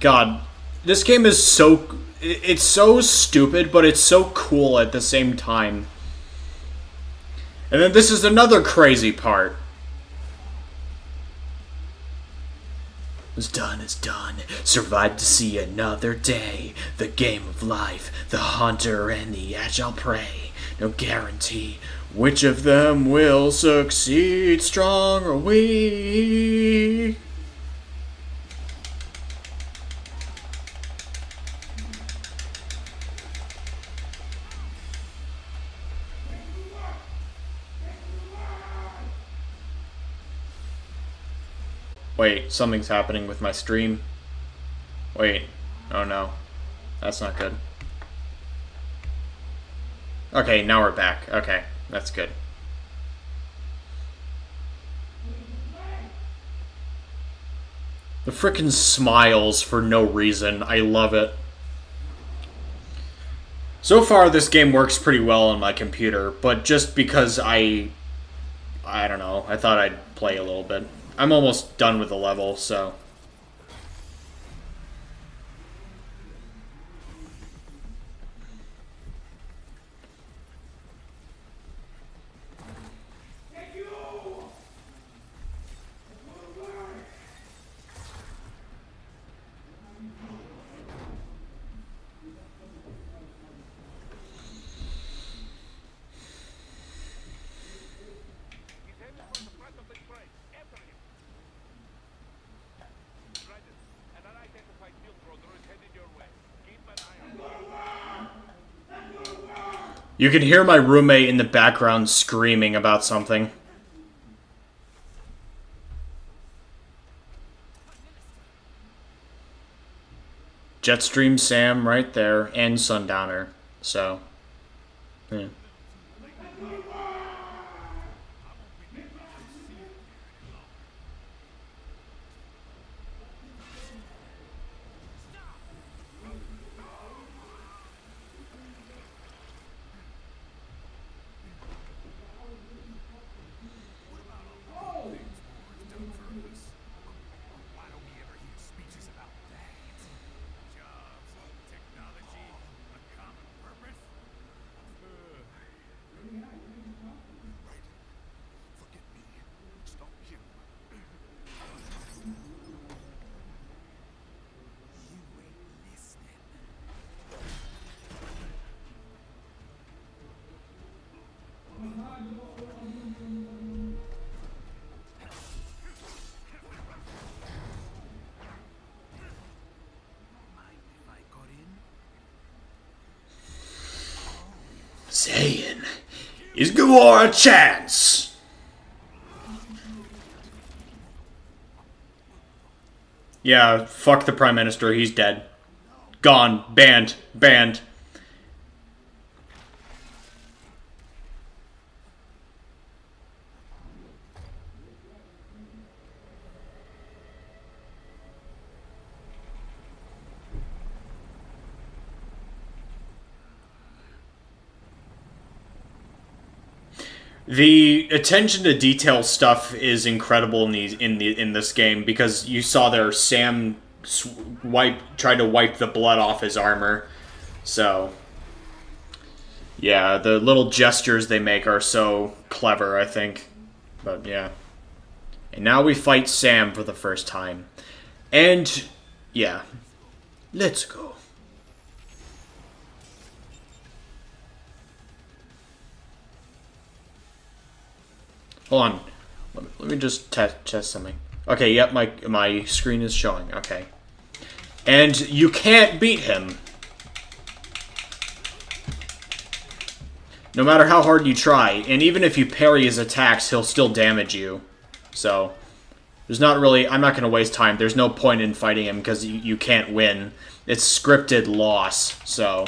God, this game is so... It's so stupid, but it's so cool at the same time. And then this is another crazy part. What's done is done. Survived to see another day. The game of life, the hunter and the agile prey. No guarantee which of them will succeed, strong or weak. Wait, something's happening with my stream. Wait, oh no. That's not good. Okay, now we're back. Okay, that's good. The frickin' smiles for no reason. I love it. So far, this game works pretty well on my computer, but just because I don't know, I thought I'd play a little bit. I'm almost done with the level, so... You can hear my roommate in the background screaming about something. Jetstream Sam right there, and Sundowner. So, yeah. Saying, is give her a chance. Yeah, fuck the Prime Minister, he's dead. Gone, banned, banned. The attention to detail stuff is incredible in this game, because you saw there Sam tried to wipe the blood off his armor. So yeah, the little gestures they make are so clever, I think. But yeah. And now we fight Sam for the first time. And yeah, let's go. Hold on. Let me just test something. Okay, yep, my screen is showing. Okay. And you can't beat him. No matter how hard you try. And even if you parry his attacks, he'll still damage you. So, there's not really... I'm not going to waste time. There's no point in fighting him because you can't win. It's scripted loss, so...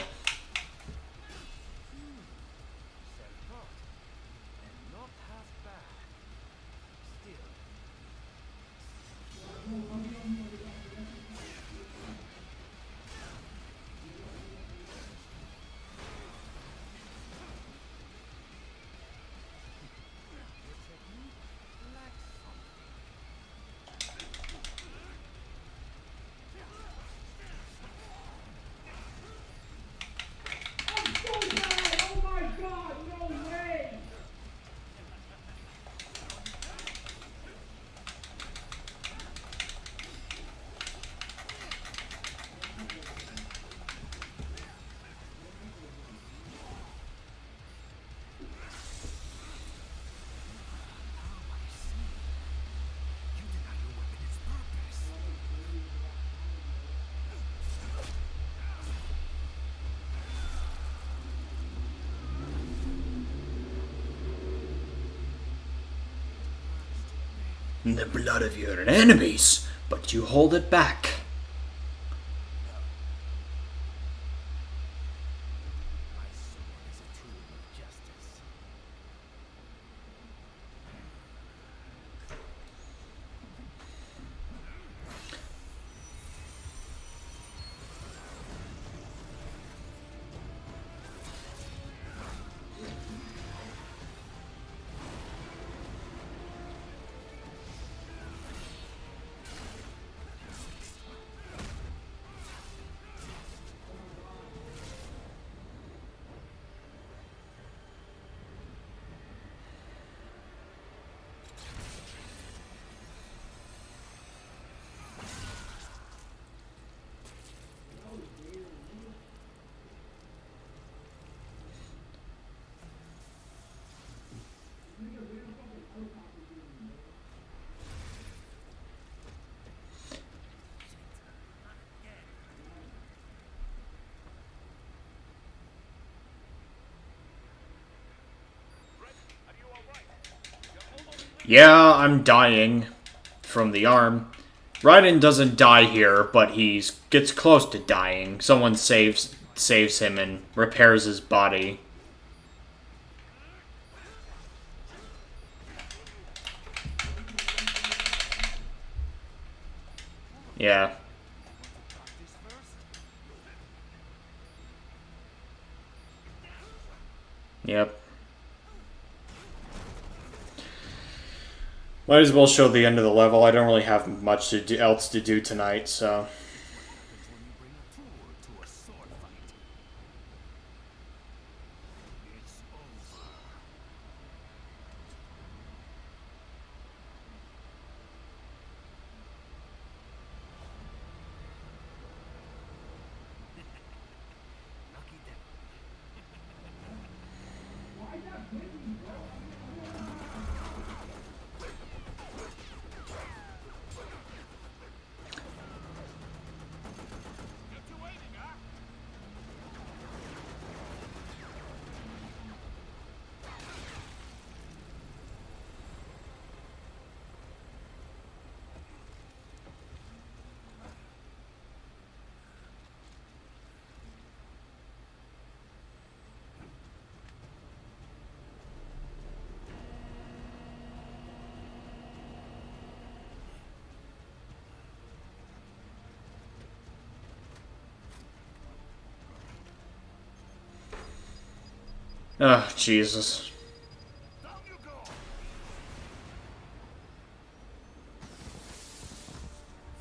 the blood of your enemies, but you hold it back. My sword is a tool of justice. Yeah, I'm dying from the arm. Raiden doesn't die here, but he gets close to dying. Someone saves him and repairs his body. Yeah. Yep. Might as well show the end of the level. I don't really have much else to do tonight, so... When you bring a tool to a sword fight. It's over. Lucky devil. Oh, Jesus. Down you go.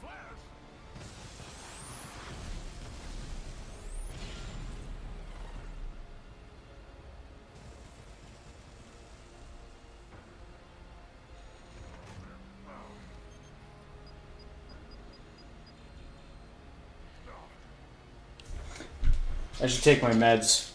Flash. I should take my meds.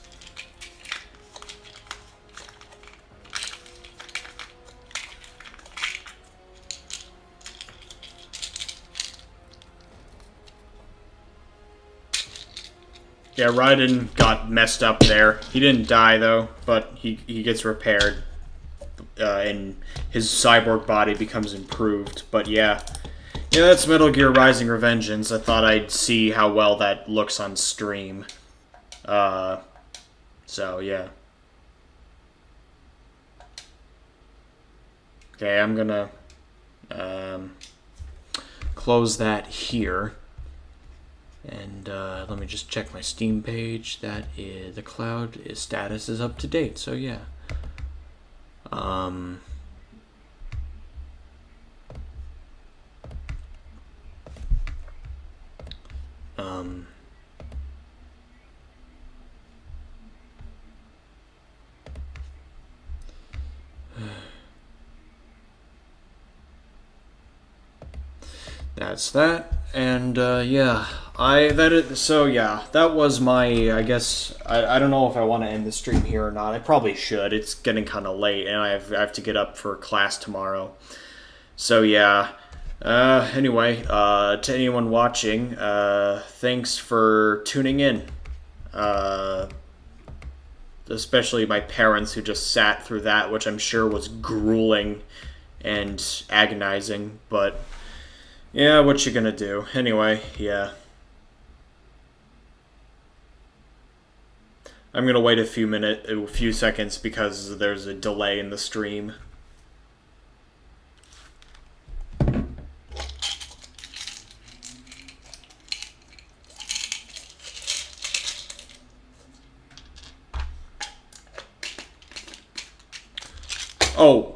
Yeah, Raiden got messed up there. He didn't die, though, but he gets repaired. And his cyborg body becomes improved. But yeah. Yeah, that's Metal Gear Rising Revengeance. I thought I'd see how well that looks on stream. So, yeah. Okay, I'm gonna close that here. And let me just check my Steam page. That is, the cloud status is up to date, so yeah. That's that, and yeah, that was my, I guess, I don't know if I want to end the stream here or not. I probably should. It's getting kind of late, and I have to get up for class tomorrow. So yeah, anyway, to anyone watching, thanks for tuning in. Especially my parents who just sat through that, which I'm sure was grueling and agonizing, but yeah, what you gonna do? Anyway, yeah. I'm gonna wait a few seconds because there's a delay in the stream. Oh,